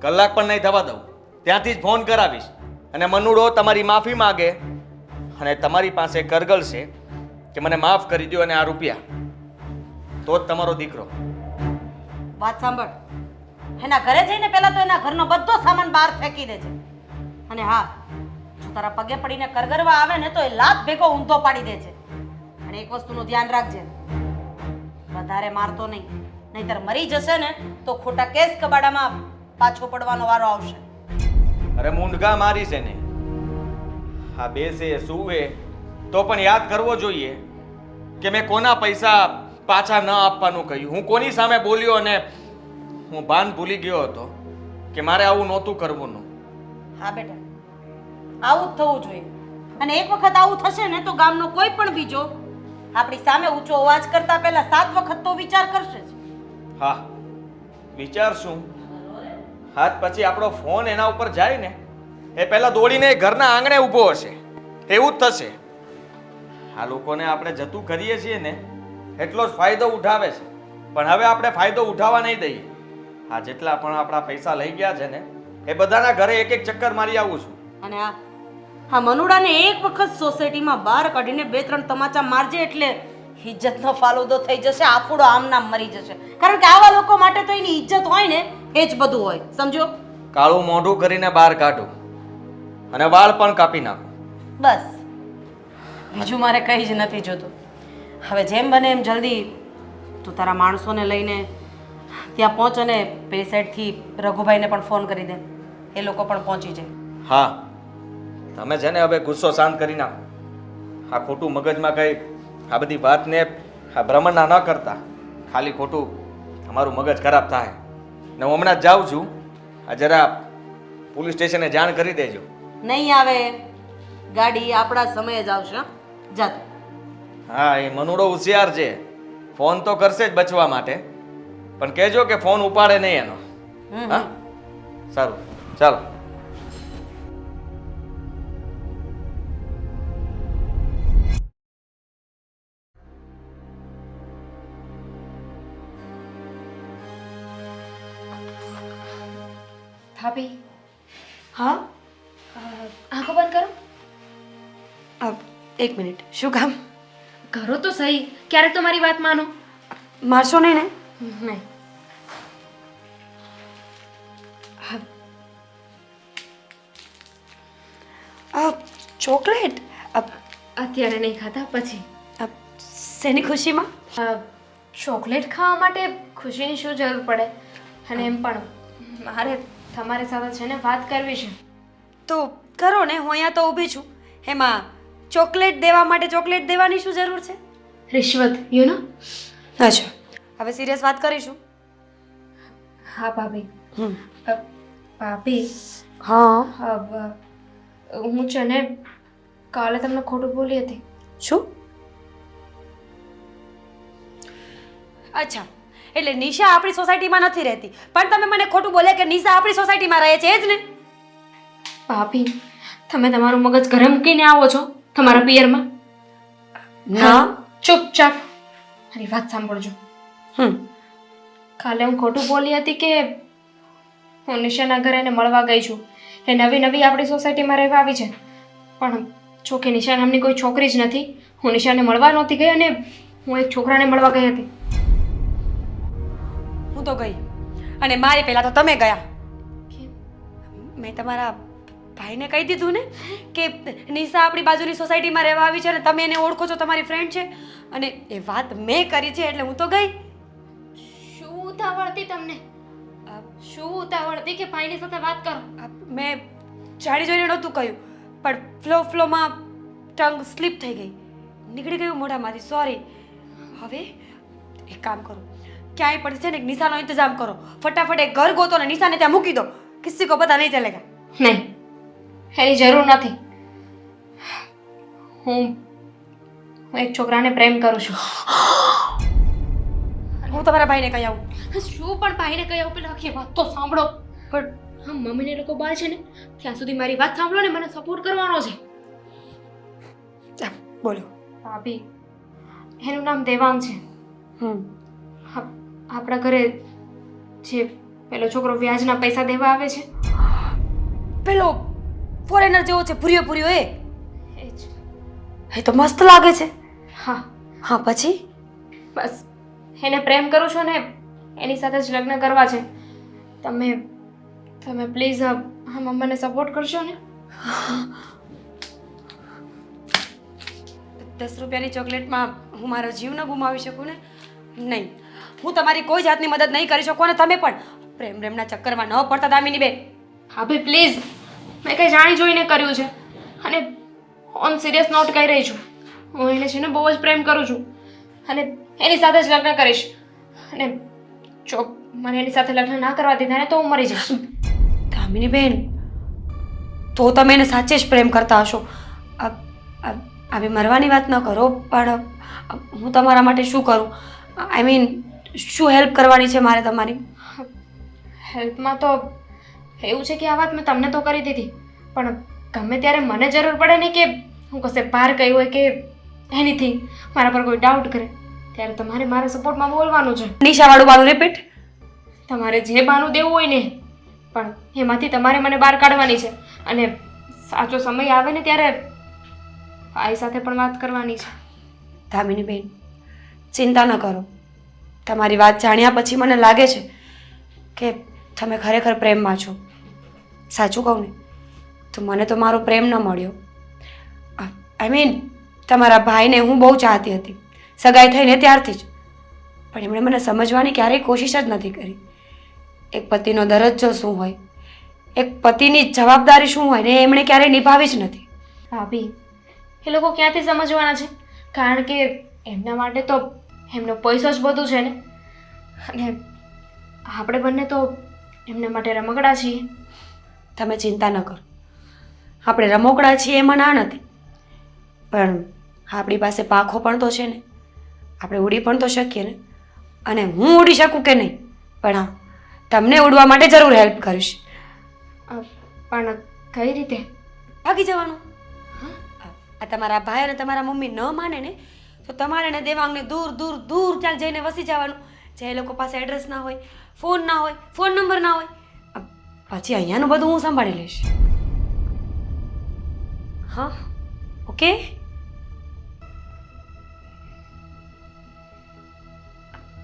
કલાક પણ નહીં થવા દઉં. ત્યાંથી જ ફોન કરાવીશ અને મનુડો તમારી માફી માગે અને તમારી પાસે કરગલ છે કે મને માફ કરી દો અને આ રૂપિયા, તો જ તમારો દીકરો. વાત સાંભળ. એના ઘરે જઈને પહેલા તો એના ઘરનો બધો સામાન બહાર ફેંકી દેજે. અને હા, જો તારા પગે પડીને કરગરવા આવે ને તો એ લાત ભેગો ઊંધો પાડી દેજે. અને એક વસ્તુનું ધ્યાન રાખજે, વધારે મારતો નહીં, નહીતર મરી જશે ને તો ખોટા કેસ કબાડામાં પાછો પડવાનો વારો આવશે. અરે મૂંઢગા મારી છે ને. હા, બેસે સુવે તો પણ યાદ કરવો જોઈએ કે મેં કોના પૈસા પાછા ન આપવાનું કહ્યું, હું કોની સામે બોલ્યો અને હું ભાન ભૂલી ગયો હતો કે મારે આવું નહોતું કરવું. હા બેટા, આવું જ થવું જોઈએ. અને એક વખત આવું થશે ને તો ગામનો કોઈ પણ બીજો આપણી સામે ઊંચો અવાજ કરતા પહેલા 7 વખત તો વિચાર કરશે જ. હા, વિચારશું. હાથ પછી આપણો ફોન એના ઉપર જાય ને એ પહેલા દોડીને ઘરના આંગણે ઊભો હશે. એવું જ થશે. આ લોકોને આપણે જતું કરીએ છીએ ને એટલો જ ફાયદો ઉઠાવે છે, પણ હવે આપણે ફાયદો ઉઠાવવા નહીં દઈએ. આ જેટલા પણ આપણા પૈસા લઈ ગયા છે ને એ બધાના ઘરે એક એક ચક્કર મારી આવું છું. અને આ મનુડાને એક વખત સોસાયટીમાં બહાર કાઢીને 2-3 તમાચા મારજે એટલે ઇજ્જતનો ફાલુદો થઈ જશે, આફુડો આમ નામ મરી જશે. કારણ કે આવા લોકો માટે તો એની ઇજ્જત હોય ને એ જ બધું હોય, સમજો. કાળું મોઢું કરીને બહાર કાઢું અને વાળ પણ કાપી નાખું. બસ બીજું મારે કંઈ જ નથી જોતું. હવે જેમ બને એમ જલ્દી તું તારા માણસોને લઈને ત્યાં પહોંચ અને પેલી સાઈડથી રઘુભાઈને પણ ફોન કરી દે, એ લોકો પણ પહોંચી જાય. હા, તમે છે ને હવે ગુસ્સો શાંત કરી નાખો. આ ખોટું મગજમાં કઈ આ બધી વાતને આ ભ્રમણના ન કરતા. ખાલી ખોટું તમારું મગજ ખરાબ થાય. ને હું હમણાં જ જાઉં છું. આ જરા પોલીસ સ્ટેશને જાણ કરી દેજો. નહીં આવે, ગાડી આપણા સમયે જ આવશે. જા તું. હા, એ મનુડો હોશિયાર છે. ફોન તો કરશે જ બચવા માટે, પણ કહેજો કે ફોન ઉપાડે નહીં એનો. હા, સારું, ચાલો. ભાભી હા આંખો બંધ કરો. એક મિનિટ, શું કામ? કરો તો સહી, ક્યારેક તો મારી વાત માનો. મારશો નહીં ને? નહીં. ચોકલેટ? અત્યારે નહીં ખાતા, પછી. શેની ખુશીમાં? ચોકલેટ ખાવા માટે ખુશીની શું જરૂર પડે? અને એમ પણ મારે તમારી સાથે છે ને વાત કરવી છે. તો કરો ને, હું અહીંયા તો ઊભી છું. એમાં ચોકલેટ દેવા માટે ચોકલેટ દેવાની શું જરૂર છે? રિશ્વત, યુ નો. અચ્છા, હવે સિરિયસ વાત કરીશું. હા ભાભી. ભાભી, હા. હું છે ને કાલે તમને ખોટું બોલી હતી. શું? અચ્છા, એટલે નિશા આપણી સોસાયટીમાં નથી રહેતી, પણ તમે મને ખોટું બોલ્યા કે નિશા આપણી સોસાયટીમાં રહે છે, એ જ ને? ભાભી, તમે તમારું મગજ ઘરે મૂકીને આવો છો તમારા પિયરમાં? ના. ચૂપચાપ મારી વાત સાંભળજો. કાલે હું ખોટું બોલી હતી કે હું નિશાના ઘરે એને મળવા ગઈ છું. એ નવી નવી આપણી સોસાયટીમાં રહેવા આવી છે, પણ જો કે નિશા નામની કોઈ છોકરી જ નથી. હું નિશાને મળવા નહોતી ગઈ અને હું એક છોકરાને મળવા ગઈ હતી. હું તો ગઈ, અને મારી પહેલા તો તમે ગયા. મેં તમારા ભાઈને કહી દીધું ને કે નિશા આપણી બાજુની સોસાયટીમાં રહેવા આવી છે અને તમે એને ઓળખો છો, તમારી ફ્રેન્ડ છે, અને એ વાત મેં કરી છે એટલે હું તો ગઈ. શું ઉતાવળ હતી તમને? શું ઉતાવળ હતી કે ભાઈની સાથે વાત કરો? મેં જાણી જોઈને નહોતું કહ્યું, પણ ફ્લોમાં ટંગ સ્લીપ થઈ ગઈ, નીકળી ગયું મોઢામાંથી. સોરી. હવે એક કામ કરો, ક્યાંય પણ છે ને નિશાનો ઇંતજામ કરો. ફટાફટ એક ઘર ગોતો ને નિશાને ત્યાં મૂકી દો. કિસી કો પતા નહીં ચલેગા. નહીં, એની જરૂર નથી. હું એક છોકરાને પ્રેમ કરું છું. હું તમારા ભાઈને કહી આવું. શું પણ ભાઈને કહી આવું? પેલા આખી વાત તો સાંભળો. પણ હા, મમ્મીને લોકો બહાર છે ને ત્યાં સુધી મારી વાત સાંભળો ને, મને સપોર્ટ કરવાનો છે. બોલો. ભાભી, એનું નામ દેવાંગ છે. આપણા ઘરે જે પેલો છોકરો વ્યાજના પૈસા દેવા આવે છે, પેલો ફોરેનર જેવો છે, ભૂર્યો ભૂર્યો, એ જ. એ તો મસ્ત લાગે છે. હા હા, પછી? બસ એને પ્રેમ કરું છું ને એની સાથે જ લગ્ન કરવા છે. તમે પ્લીઝ આ મમ્માને સપોર્ટ કરશો ને? 10 રૂપિયાની ચોકલેટમાં હું મારો જીવ ન ગુમાવી શકું ને? નહીં, હું તમારી કોઈ જાતની મદદ નહીં કરી શકું, અને તમે પણ પ્રેમના ચક્કરમાં ન પડતા દામિની બેન. હા ભાઈ પ્લીઝ, મેં કંઈ જાણી જોઈને કર્યું છે, અને ઓન સિરિયસ નોટ કહી રહી છું. હું એને છે ને બહુ જ પ્રેમ કરું છું, અને એની સાથે જ લગ્ન કરીશ. અને જો મને એની સાથે લગ્ન ના કરવા દીધા ને તો હું મરી જઈશ. દામિની બેન, તો તમે એને સાચે જ પ્રેમ કરતા હશો. આવી મરવાની વાત ન કરો, પણ હું તમારા માટે શું કરું? આઈ મીન, શું હેલ્પ કરવાની છે મારે તમારી? હેલ્પમાં તો એવું છે કે આ વાત મેં તમને તો કરી દીધી, પણ ગમે ત્યારે મને જરૂર પડે ને કે હું કશે બહાર ગઈ હોય કે એનીથિંગ, મારા પર કોઈ ડાઉટ કરે, ત્યારે તમારે મારા સપોર્ટમાં બોલવાનું છે. નિશાવાળું બાનું રિપીટ. તમારે જે બાનું દેવું હોય ને, પણ એમાંથી તમારે મને બહાર કાઢવાની છે, અને સાચો સમય આવે ને ત્યારે ભાઈ સાથે પણ વાત કરવાની છે. દામિની બેન, ચિંતા ન કરો. તમારી વાત જાણ્યા પછી મને લાગે છે કે તમે ખરેખર પ્રેમમાં છો. સાચું કહું ને તો મને તો મારો પ્રેમ ન મળ્યો. આઈ મીન, તમારા ભાઈને હું બહુ ચાહતી હતી, સગાઈ થઈને ત્યારથી જ. પણ એમણે મને સમજવાની ક્યારેય કોશિશ જ નથી કરી. એક પતિનો દરજ્જો શું હોય, એક પતિની જવાબદારી શું હોય ને એમણે ક્યારેય નિભાવી જ નથી. ભાભી એ લોકો ક્યાંથી સમજવાના છે? કારણ કે એમના માટે તો એમનો પૈસો જ બધું છે ને. અને આપણે બંને તો એમના માટે રમકડા છીએ. તમે ચિંતા ન કરો, આપણે રમોકડા છીએ એમાં ના નથી, પણ આપણી પાસે પાંખો પણ તો છે ને, આપણે ઉડી પણ તો શકીએ ને. અને હું ઉડી શકું કે નહીં, પણ હા, તમને ઉડવા માટે જરૂર હેલ્પ કરીશ. પણ કઈ રીતે? ભાગી જવાનું. આ તમારા ભાઈ અને તમારા મમ્મી ન માને ને તો તમારે ને દેવાંગને દૂર દૂર દૂર ક્યાંક જઈને વસી જવાનું, જે લોકો પાસે એડ્રેસ ના હોય, ફોન ના હોય, ફોન નંબર ના હોય. પછી અહીંયાનું બધું હું સંભાળી લઈશ. હા, ઓકે.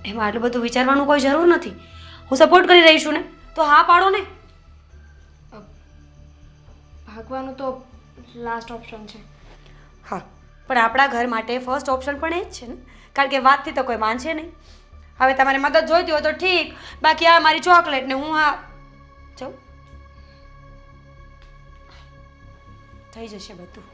એમાં આટલું બધું વિચારવાનું કોઈ જરૂર નથી. હું સપોર્ટ કરી રહી છું ને, તો હા પાડો ને. ભાગવાનું તો લાસ્ટ ઓપ્શન છે. હા, પણ આપણા ઘર માટે ફર્સ્ટ ઓપ્શન પણ એ જ છે ને, કારણ કે વાતથી તો કોઈ માનશે નહીં. હવે તમારે મદદ જોઈતી હોય તો ઠીક, બાકી આ મારી ચોકલેટ ને હું આ જાઉં, થઈ જશે બધું.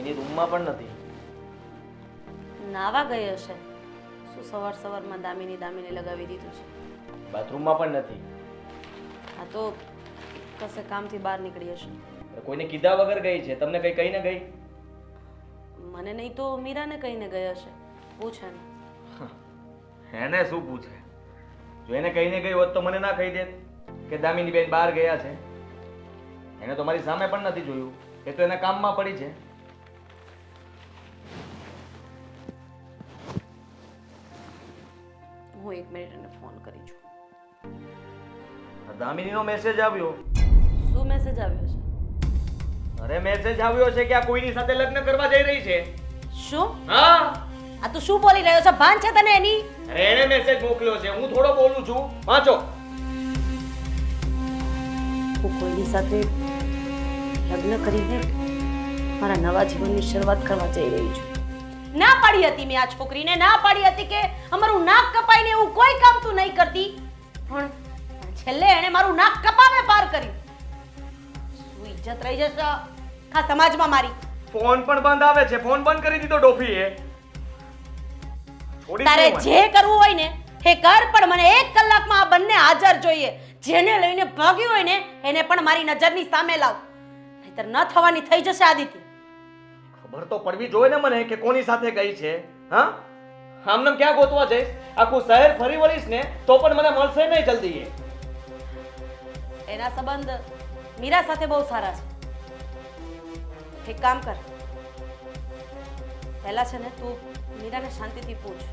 એની રૂમમાં પણ નથી. નાવા ગઈ હશે. શું સવાર સવારમાં દામિની દામિની લગાવી દીધું છે? બાથરૂમમાં પણ નથી. આ તો કશે કામથી બહાર નીકળી હશે. કોઈને કીધા વગર ગઈ છે. તમને કઈ કહીને ગઈ? મને નહીં તો મીરાને કહીને ગઈ હશે. પૂછે ને. એને શું પૂછે? જો એને કહીને ગઈ હોત તો મને ના કહી દેત કે દામિની બેન બહાર ગયા છે. એને તો મારી સામે પણ નથી જોયું. એ તો એના કામમાં પડી છે. હું 1 મિનિટ એને ફોન કરી છું. દામિનીનો મેસેજ આવ્યો. શું મેસેજ આવ્યો છે? અરે મેસેજ આવ્યો છે કે આ કોઈની સાથે લગ્ન કરવા જઈ રહી છે. શું? હા, આ તું શું બોલી રહ્યો છે? ભાન છે તને એની? અરે એને મેસેજ મોકલ્યો છે. હું થોડો બોલું છું. વાંચો. હું કોઈની સાથે લગ્ન કરીને મારા નવા જીવનની શરૂઆત કરવા જઈ રહી છું. ના પાડી હતી મેં આ છોકરીને, ના પાડી હતી કે અમારું નાક કપાઈને એવું કોઈ કામ તું નહીં કરતી, પણ છેલ્લે એણે મારું નાક કપાવે પાર કર્યું. શું ઇજ્જત રહી જશે આ સમાજમાં મારી? ફોન પણ બંધ આવે છે. ફોન બંધ કરી દીધો ડોફીએ. છોડી તારે દો. જે કરવું હોય ને એ કર, પણ મને 1 કલાકમાં આ બંને હાજર જોઈએ. જેને લઈને ભાગ્યું હોય ને એને પણ મારી નજરની સામે લાવ, નહીતર ન થવાની થઈ જશે આદિત્ય. ખબર તો પડવી જોઈએ ને મને કે કોની સાથે ગઈ છે. હા, આમને ક્યાં ગોતવા જઈશ? આખું શહેર ફરી વળીશ ને તો પણ મને મળશે નહીં જલ્દી. એના સંબંધ મીરા સાથે બહુ સારા છે. એક કામ કર, પહેલા છે ને તું મીરાને શાંતિથી પૂછ.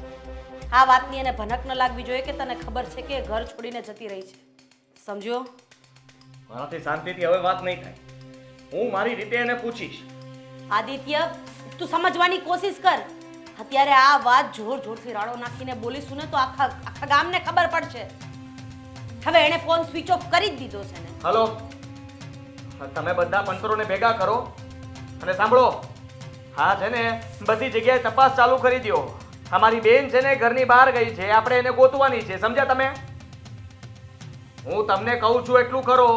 આ વાતની એને ભનક ન લાગવી જોઈએ કે તને ખબર છે કે ઘર છોડીને જતી રહી છે. સમજ્યો? મારાથી શાંતિથી હવે વાત નહીં થાય. હું મારી રીતે એને પૂછીશ. આદિત્ય, તું સમજવાની કોશિશ કર. અત્યારે આ વાત જોર જોરથી રાડો નાખીને બોલીશું ને તો આખા ગામને ખબર પડશે. હવે એણે ફોન સ્વિચ ઓફ કરી જ દીધો છે ને. હલો, તમે બધા પંતરોને ભેગા કરો અને સાંભળો. હા છે ને, બધી જગ્યાએ તપાસ ચાલુ કરી દો. અમારી બેન છે ને ઘરની બહાર ગઈ છે. આપણે એને ગોતવાની છે. સમજ્યા તમે? હું તમને કહું છું એટલું કરો.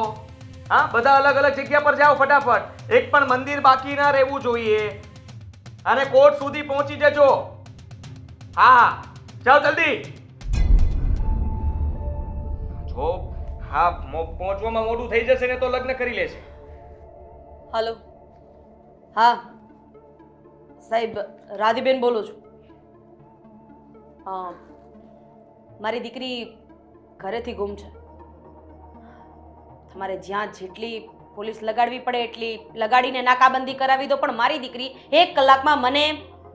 હા, બધા અલગ અલગ જગ્યા પર જાઓ ફટાફટ. એક પણ મંદિર બાકી ના રહેવું જોઈએ. અને કોર્ટ સુધી પહોંચી જજો. હા, જાઓ જલ્દી. જો હા પહોંચવામાં મોડું થઈ જશે ને તો લગ્ન કરી લેશે. હલો, હા સાહેબ, રાધીબેન બોલું છું. મારી દીકરી ઘરેથી ગુમ છે. તમારે જ્યાં જેટલી પોલીસ લગાડવી પડે એટલી લગાડીને નાકાબંધી કરાવી દો, પણ મારી દીકરી 1 કલાકમાં મને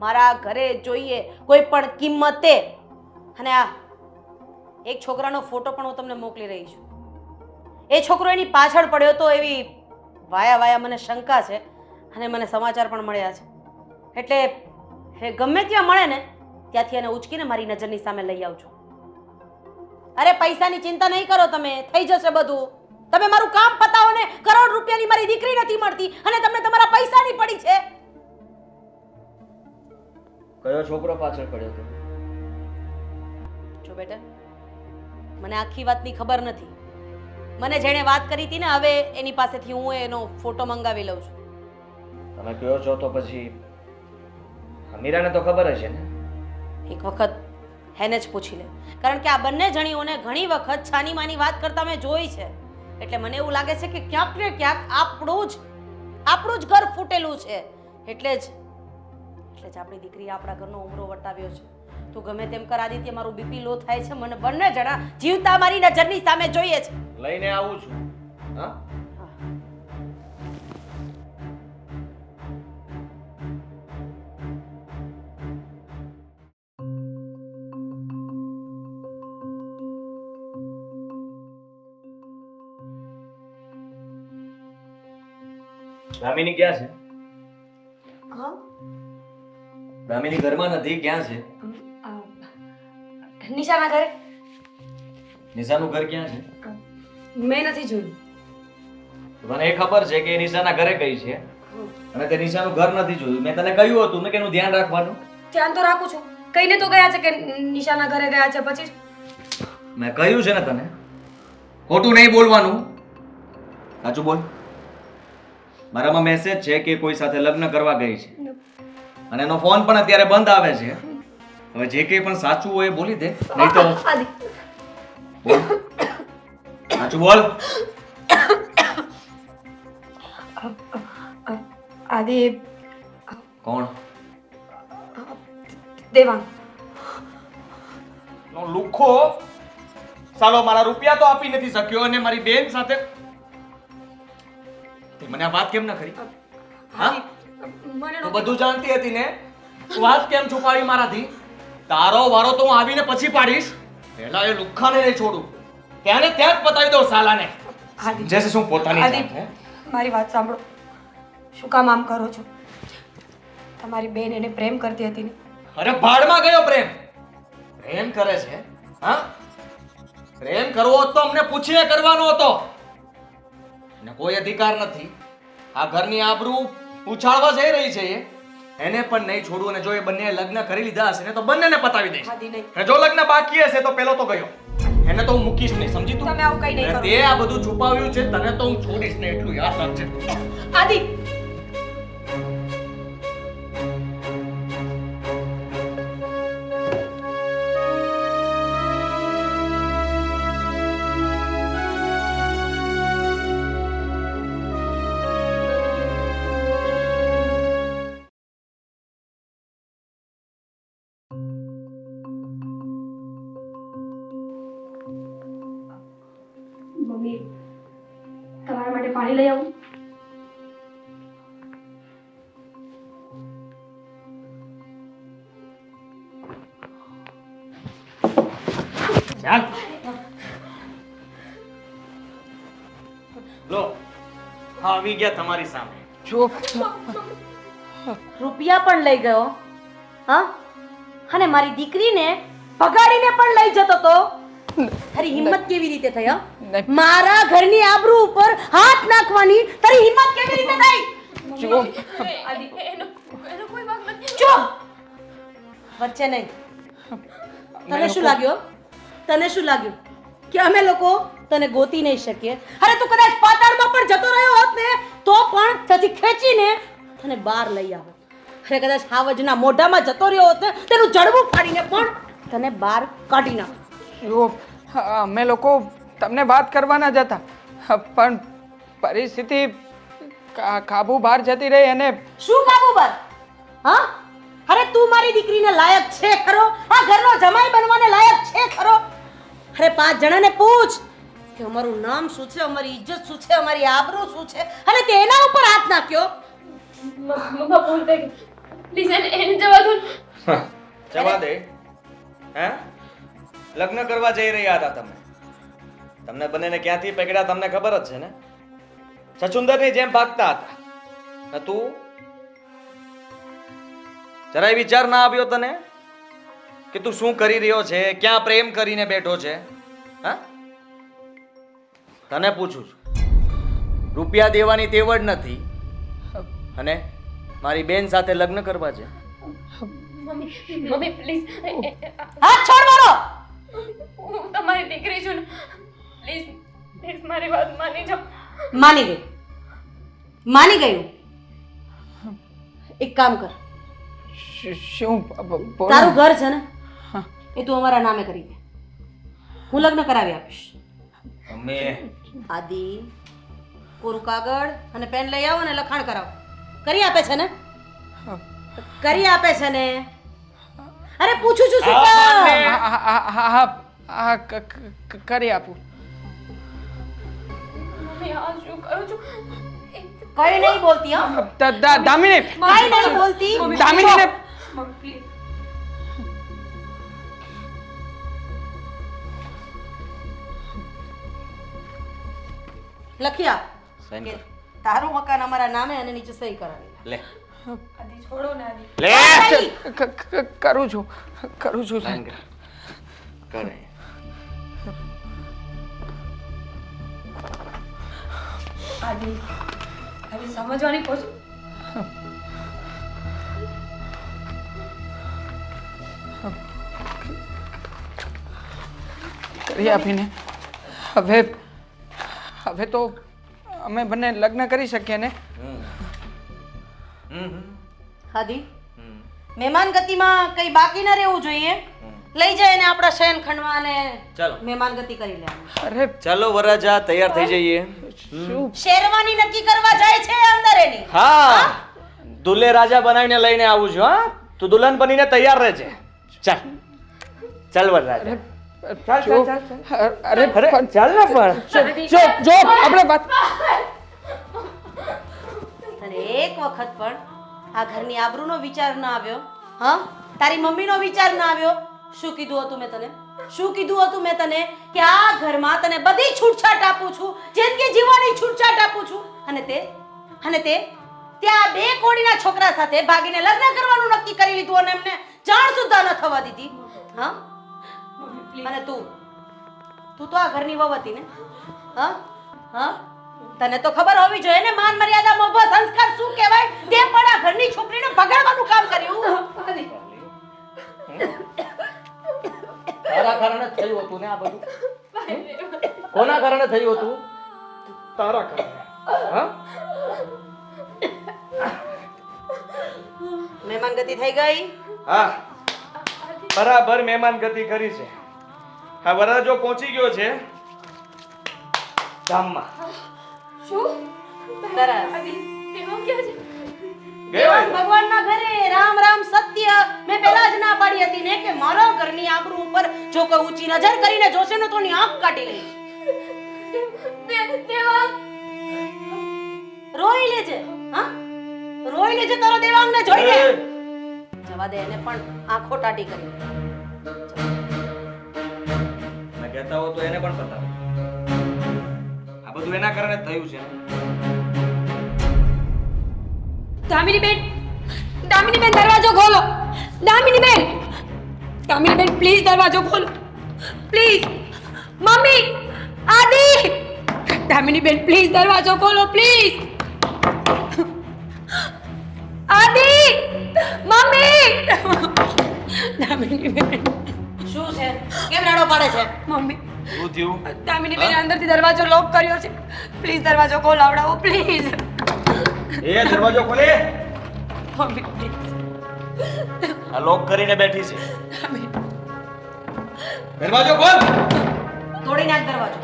મારા ઘરે જોઈએ, કોઈ પણ કિંમતે. અને આ એક છોકરાનો ફોટો પણ હું તમને મોકલી રહી છું. એ છોકરો એની પાછળ પડ્યો તો એવી વાયા મને શંકા છે. અને મને સમાચાર પણ મળ્યા છે એટલે એ ગમે ત્યાં મળે ને ત્યાંથી એને ઉચકીને મારી નજરની સામે લઈ આવજો. અરે પૈસાની ચિંતા નહીં કરો તમે, થઈ જશે બધું. તમે મારું કામ પતાવો ને, કરોડ રૂપિયાની મારી દીકરી નથી મળતી અને તમને તમારા પૈસાની પડી છે. કયો છોકરો પાછળ પડ્યો હતો? જો બેટા, મને આખી વાતની ખબર નથી. મને જેણે વાત કરી હતી ને, હવે એની પાસેથી હું એનો ફોટો મંગાવી લઉં છું. તમે કયો છો તો પછી મીરાને તો ખબર હશે ને? એક વખત એને જ પૂછી લે, કારણ કે આ બંને જણીઓને ઘણી વખત છાની માની વાત કરતા મેં જોઈ છે. એટલે મને એવું લાગે છે કે ક્યાંક ને ક્યાંક આપણું જ ઘર ફૂટેલું છે. એટલે જ આપણી દીકરીએ આપણા ઘરનો ઉમરો વટાવ્યો છે. તું ગમે તેમ કર આદિત્ય, મારું બીપી લો થાય છે. મને બંને જણા જીવતા મારી નજરની સામે જોઈએ છે. લઈને આવું છું. હા, દામિની ક્યાં છે? દામિની ઘરમાં નથી, ક્યાં છે? નિશાના ઘરે. નિશાનું ઘર ક્યાં છે? મેં નથી જોયું. મને એ ખબર છે કે એ નિશાના ઘરે ગઈ છે અને તે નિશાનું ઘર નથી જોયું. મેં તને કહ્યું હતું ને કે એનું ધ્યાન રાખવાનું. ધ્યાન તો રાખું છું. કઈને તો ગયા છે કે નિશાના ઘરે ગયા છે. પછી મેં કહ્યું છે ને તને, ખોટું નહીં બોલવાનું, સાચું બોલ. મારામાં મેસેજ છે કે કોઈ સાથે લગ્ન કરવા ગઈ છે અને એનો ફોન પણ અત્યારે બંધ આવે છે. હવે જે કંઈ પણ સાચું હોય એ બોલી દે, નહીં તો આદિ, બોલ. સાચું બોલ. આદિ કોણ? દેવાંગ. નો લુખો સાલો મારા રૂપિયા તો આપી નથી શક્યો અને મારી બેન સાથે તે મને આ વાત કેમ ના કરી? હા, મને તું બધું જાણતી હતી ને, તું વાત કેમ છુપાવી મારાથી? તારો વારો તો હું આવીને પછી પાડીશ. પહેલા એ લુખ્ખાને નહીં છોડું, ત્યાં ને ત્યાં જ પતાવી દઉં સાલાને. આદિ, જैसे શું પોતાની આદિ, જાત, હે? મારી વાત સાંભળો. શું કામ આમ કરો છો? તમારી બેન એને પ્રેમ કરતી હતી ને? અરે ભાડમાં ગયો પ્રેમ. પ્રેમ કરે છે? હા, પ્રેમ કરવો હોત તો અમને પૂછીને કરવાનો હતો. ને કોઈ અધિકાર નથી. આ ઘરની આબરૂ ઉછાળવા જઈ રહી છે એ. એને પણ નહીં છોડું અને જો એ બંને લગ્ન કરી લીધા હશે ને તો બંનેને પતાવી દઈશ. આદિ નહીં. અને જો લગ્ન બાકી હશે તો પેલો તો ગયો. એને તો હું મૂકીશ નહીં, સમજી તું? તમે આવું કંઈ નહીં અને કરો. તે આ બધું છુપાવ્યું છે, તને તો હું છોડીશ નહીં, એટલું યાદ રાખજે. આદિ, મમ્મી તમારા માટે પાણી લઈ આવું? ચાલ. લો, આવી ગયા તમારી સામે. ચૂપ. રૂપિયા પણ લઈ ગયો, હા, અને મારી દીકરીને ભગાડીને પણ લઈ જતો તો. તારી હિંમત કેવી રીતે થઈ? હા, નહીં. મારા ઘરની આબરૂ ઉપર હાથ નાખવાની તારી હિંમત કેવી રીતે થઈ? ચૂપ. આદિ, એનો કોઈ વાંક નથી. ચૂપ, વચ્ચે નહીં. તને શું લાગ્યું? તને શું લાગ્યું કે અમે લોકો તને ગોતી નહીં શકીએ? અરે તું કદાચ પાતાળમાં પણ જતો રહ્યો હોત ને તો પણ ત્યાંથી ખેંચીને તને બહાર લઈ આવો. અરે કદાચ હાવજના મોઢામાં જતો રહ્યો હોત ને તેનું જડબું ફાડીને પણ તને બહાર કાઢી નાખો. જુઓ, અમે લોકો તમને વાત કરવાના જ હતા, પણ પરિસ્થિતિ કાબુ બહાર જતી રહી અને શું કાબુબર? હા, અરે તું મારી દીકરીને લાયક છે ખરો? આ ઘરનો જમાઈ બનવાને લાયક છે ખરો? અરે 5 જણાને પૂછ કે અમારું નામ શું છે, અમારી ઇજ્જત શું છે, અમારી આબરૂ શું છે, અને તેના ઉપર હાથ નાખ્યો. મમ્મા ભૂલ થઈ ગઈ. પ્લીઝ એને જવા દો. જવા દે. હે, લગ્ન કરવા જઈ રહ્યા હતા તમે. તમને બંનેને ક્યાંથી પકડ્યા તમને ખબર જ છે ને? છછુંદરની જેમ ભાગતા હતા. તું જરાય વિચાર ના આવ્યો તને કે તું શું કરી રહ્યો છે, ક્યાં પ્રેમ કરીને બેઠો છે? હા, તને પૂછું છું. રૂપિયા દેવાની તેવડ નથી અને મારી બેન સાથે લગ્ન કરવા છે. મમ્મી મમ્મી પ્લીઝ હાથ છોડ મારો. હું તમારી દીકરી છું ને, પ્લીઝ પ્લીઝ મારી વાત માની જાઓ. માની ગઈ, માની ગયું. એક કામ કર, શું બોલો? તારું ઘર છે ને હા. એ તું અમારા નામે કરી દે, હું લગ્ન કરાવી આપીશ. મમ્મી આદિ, કોરું કાગળ અને પેન લઈ આવો ને લખાણ કરાવો. કરી આપે છે ને? કરી આપે છે ને? અરે પૂછું છું શું કામ? હા કરી આપું. મમ્મી આ શું કરું છું? કઈ નહીં બોલતી હા, દામિની કઈ નહીં બોલતી. દામિનીને મમ્મી પ્લીઝ. લખી આપ સાઈન કે કર. તારું મકાન અમારા નામે અને નીચે સહી કરાવી. લે આદિ છોડો ને આદિ. લે કરું છું સાઈન કર. કરે આદિ આદિ સમજવાની કોશિશ. કરી આપીને હવે તો અમે બંને લગ્ન કરી શકીએ ને? હાદી, મહેમાન ગતિમાં કઈ બાકી ન રહેવું જોઈએ. લઈ જાય ને આપણા શયન ખંડમાં અને ચાલો મહેમાન ગતિ કરી લે. અરે ચાલો વરરાજા તૈયાર થઈ જઈએ. શું શેરવાની નક્કી કરવા જાય છે અંદર એની. હા, દુલ્હે રાજા બનાવીને લઈને આવું છું. હા, તું દુલ્હન બનીને તૈયાર રહેજે. ચાલ ચાલ વરરાજા. અરે પણ ચાલ ને પણ. જો આપણે વાત અને એક વખત પણ આ ઘરની આબરૂનો વિચાર ન આવ્યો? હા, તારી મમ્મીનો વિચાર ન આવ્યો? શું કીધું હતું મેં તને? શું કીધું હતું મેં તને કે આ ઘરમાં તને બધી છૂટછાટ આપું છું, જિંદગી જીવવાની છૂટછાટ આપું છું, અને તે ત્યાં બે કોડીના છોકરા સાથે ભાગીને લગ્ન કરવાનું નક્કી કરી લીધું અને એમને જાણ સુદ્ધા ન થવા દીધી. હા, અને તું તો આ ઘરની વહુ હતી ને? હા હા, તને તો ખબર હોવી જોઈએ ને માન મર્યાદા મોભો સંસ્કાર શું કહેવાય. તે પણ આ ઘરની છોકરીને બગાડવાનું કામ કર્યું. તારા કારણે થયું હતું ને આ બધું? કોના કારણે થયું હતું? તારા કારણે. હા, મહેમાન ગતિ થઈ ગઈ. હા, બરાબર મહેમાન ગતિ કરી છે. હા, વરરાજો પહોંચી ગયો છે ગામમાં. શું? સરસ. આદિ એમાં ક્યાં છે? ગયો દેવાંગ ભગવાનના ઘરે રામ રામ સત્ય. મેં પહેલા જ ના પાડી હતી ને કે મારા ઘરની આબરૂ ઉપર જો કોઈ ઊંચી નજર કરીને જોશે ને તો એની આંખ કાઢી લઈશ. દેવાંગ રોઈ લેજે. હા, રોઈ લેજે તારો દેવાંગને જોઈને. જવા દે એને પણ આંખો ટાટી કરી. મેં કહેતા હો તો એને પણ બતાવો. આ બધું એના કારણે થયું છે. દામિની બેન દરવાજો ખોલો. દામિની બેન પ્લીઝ દરવાજો ખોલો પ્લીઝ. મમ્મી, આદિ, દામિની બેન પ્લીઝ દરવાજો ખોલો પ્લીઝ. આદિ, મમ્મી, દામિની બેન. શું છે? કેમ રાડો પાડે છે? મમ્મી, શું થયું? દામિની બેન અંદરથી દરવાજો લોક કર્યો છે. પ્લીઝ દરવાજો ખોલાવડાવો પ્લીઝ. એ દરવાજો ખોલે. Mummy please. આ લોક કરીને બેઠી છે. દામિની, દરવાજો ખોલ. તોડી નાખ દરવાજો.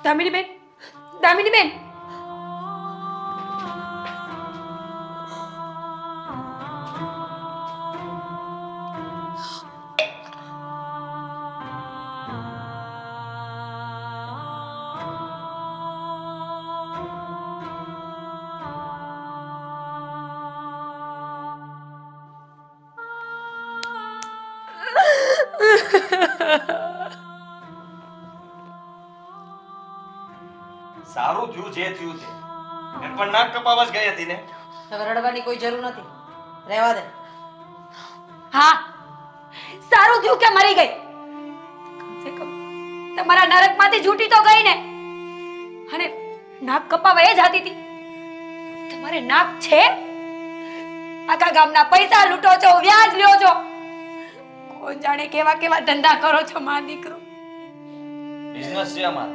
દામિની બેન. સારું થયું જે થયું તે. એમ પણ નાક કપાવા જ ગઈ હતી ને. હવે રડવાની કોઈ જરૂર નથી, રહેવા દે. હા, સારું થયું કે મરી ગઈ. કમ સે કમ તમારા નરકમાંથી છૂટી તો ગઈ ને. અને નાક કપાવા એ જતી હતી. તમારે નાક છે? આખા ગામના પૈસા લૂંટો છો, વ્યાજ લ્યો છો. કોણ જાણે કેવા કેવા ધંધા કરો છો માં દીકરો. બિઝનેસ છે અમારો.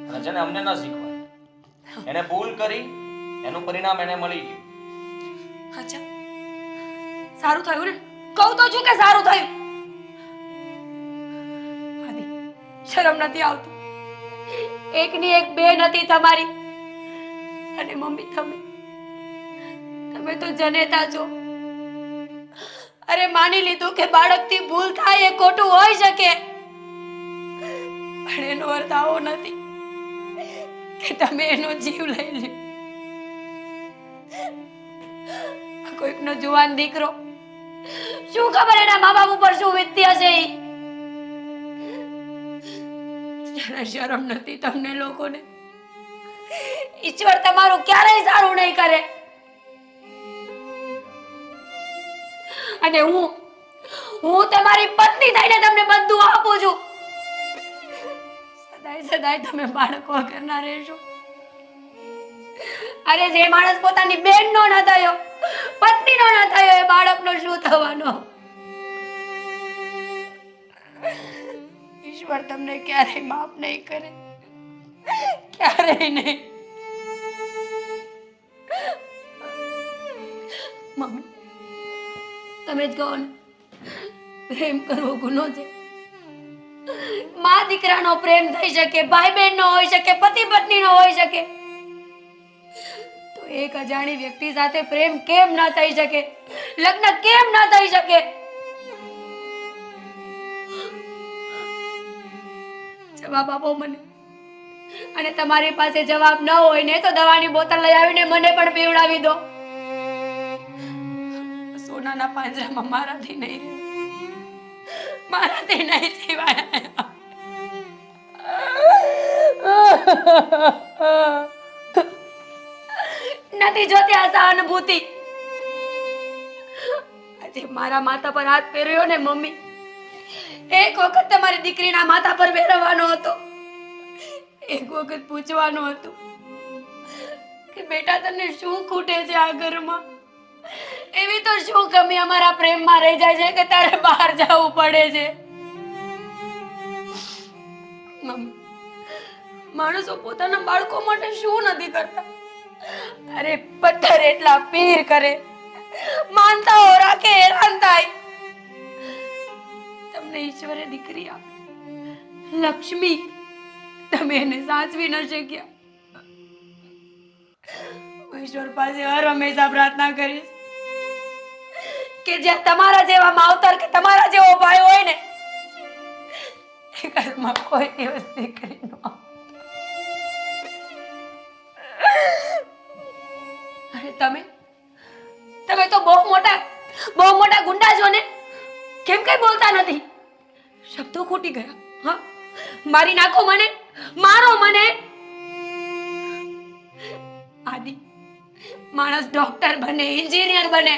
અને જેને અમને ન શીખવાય. એને ભૂલ કરી, એનું પરિણામ એને મળી ગયું. અચ્છા, સારું થયું ને? કહું તો છું કે સારું થયું. આદિ, શરમ નથી આવતી? એકની એક બેન હતી તમારી. અને મમ્મી તમે તો જનેતા છો. અરે માની લીધું કે બાળકથી ભૂલ થાય એ ખોટું હોઈ શકે, પણ એનો અર્થ આવો નથી કે તમે એનો જીવ લઈ લ્યો. કોઈકનો જુવાન દીકરો, શું ખબર એના મા બાપ ઉપર શું વીતતી હશે. જરા શરમ નથી તમને લોકોને? ઈશ્વર તમારું ક્યારેય સારું નહીં કરે. અને હું તમારી પત્ની થઈને તમને બધું આપું છું. સદાય સદાય તમે બાળકો વગરના રહેશો. અરે જે માણસ પોતાની બેનનો ન થયો, પત્નીનો ન થયો, એ બાળકનો શું થવાનો? ઈશ્વર તમને ક્યારેય માફ નહીં કરે, ક્યારેય નહીં. મમ્મી, તમે જ કહો ને, પ્રેમ કરવો ગુનો છે? માં દીકરાનો પ્રેમ થઈ શકે, ભાઈ બહેનનો હોઈ શકે, પતિ પત્નીનો હોઈ શકે, તો એક અજાણી વ્યક્તિ સાથે પ્રેમ કેમ ન થઈ શકે? લગ્ન કેમ ન થઈ શકે? જવાબ આપો મને. અને તમારી પાસે જવાબ ન હોય ને તો દવાની બોતલ લઈ આવીને મને પણ પીવડાવી દો. સોનાના પાંજરામાં મારાથી નહીં રહેવાય, મારાથી નહીં જીવાય. નથી જોતી આ સહાનુભૂતિ. આજે મારા માથા પર હાથ ફેરવ્યો ને મમ્મી, એક વખત તમારી દીકરીના માથા પર ફેરવવાનો હતો. એક વખત પૂછવાનું હતું કે બેટા તને શું ખૂટે છે આ ઘરમાં? એવી તો શું કમી અમારા પ્રેમમાં રહી જાય છે કે તારે બહાર જવું પડે છે? મમ્મી, માણસો પોતાના બાળકો માટે શું નથી કરતા? અરે પથ્થર એટલા પીર કરે, માનતાઓ રાખે, હેરાન થાય. તમને ઈશ્વરે દીકરી આપી, લક્ષ્મી, તમે એને સાચવી ન શક્યા. ઈશ્વર પાસે હર હંમેશા પ્રાર્થના કરીશ કે જ્યાં તમારા જેવા માવતર કે તમારા જેવો ભાઈ હોય ને, એ ઘરમાં કોઈ દિવસ દીકરી ન આવે. અરે તમે તો બહુ મોટા ગુંડા છો ને? કેમ કઈ બોલતા નથી? શબ્દો ખૂટી ગયા. હા, મારી નાખો મને, મારો મને. આદિ, માણસ ડોક્ટર બને, એન્જિનિયર બને,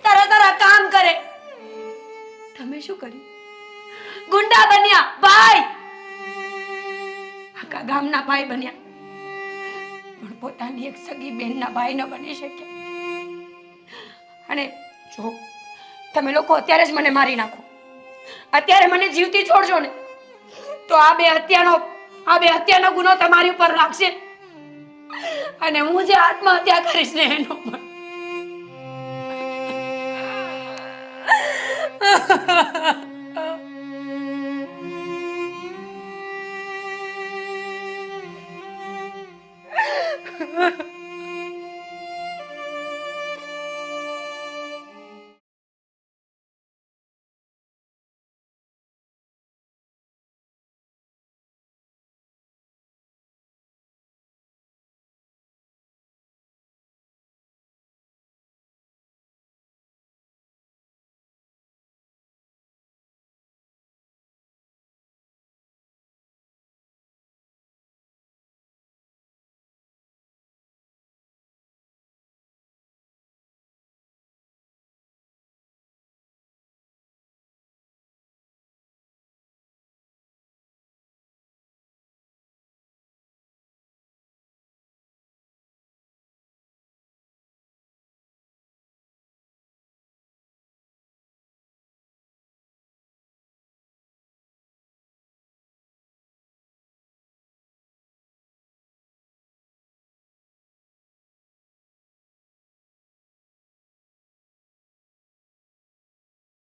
સારા કામ કરે. તમે શું કર્યું? ગુંડા બન્યા, ભાઈ, આખા ગામના ભાઈ બન્યા, પણ પોતાની એક સગી બહેનના ભાઈ ન બની શક્યા. અને જો તમે લોકો અત્યારે જ મને મારી નાખો, અત્યારે મને જીવતી છોડજો ને, તો આ બે હત્યાનો ગુનો તમારી ઉપર લાગશે. અને હું જે આત્મહત્યા કરીશ ને એનો પણ.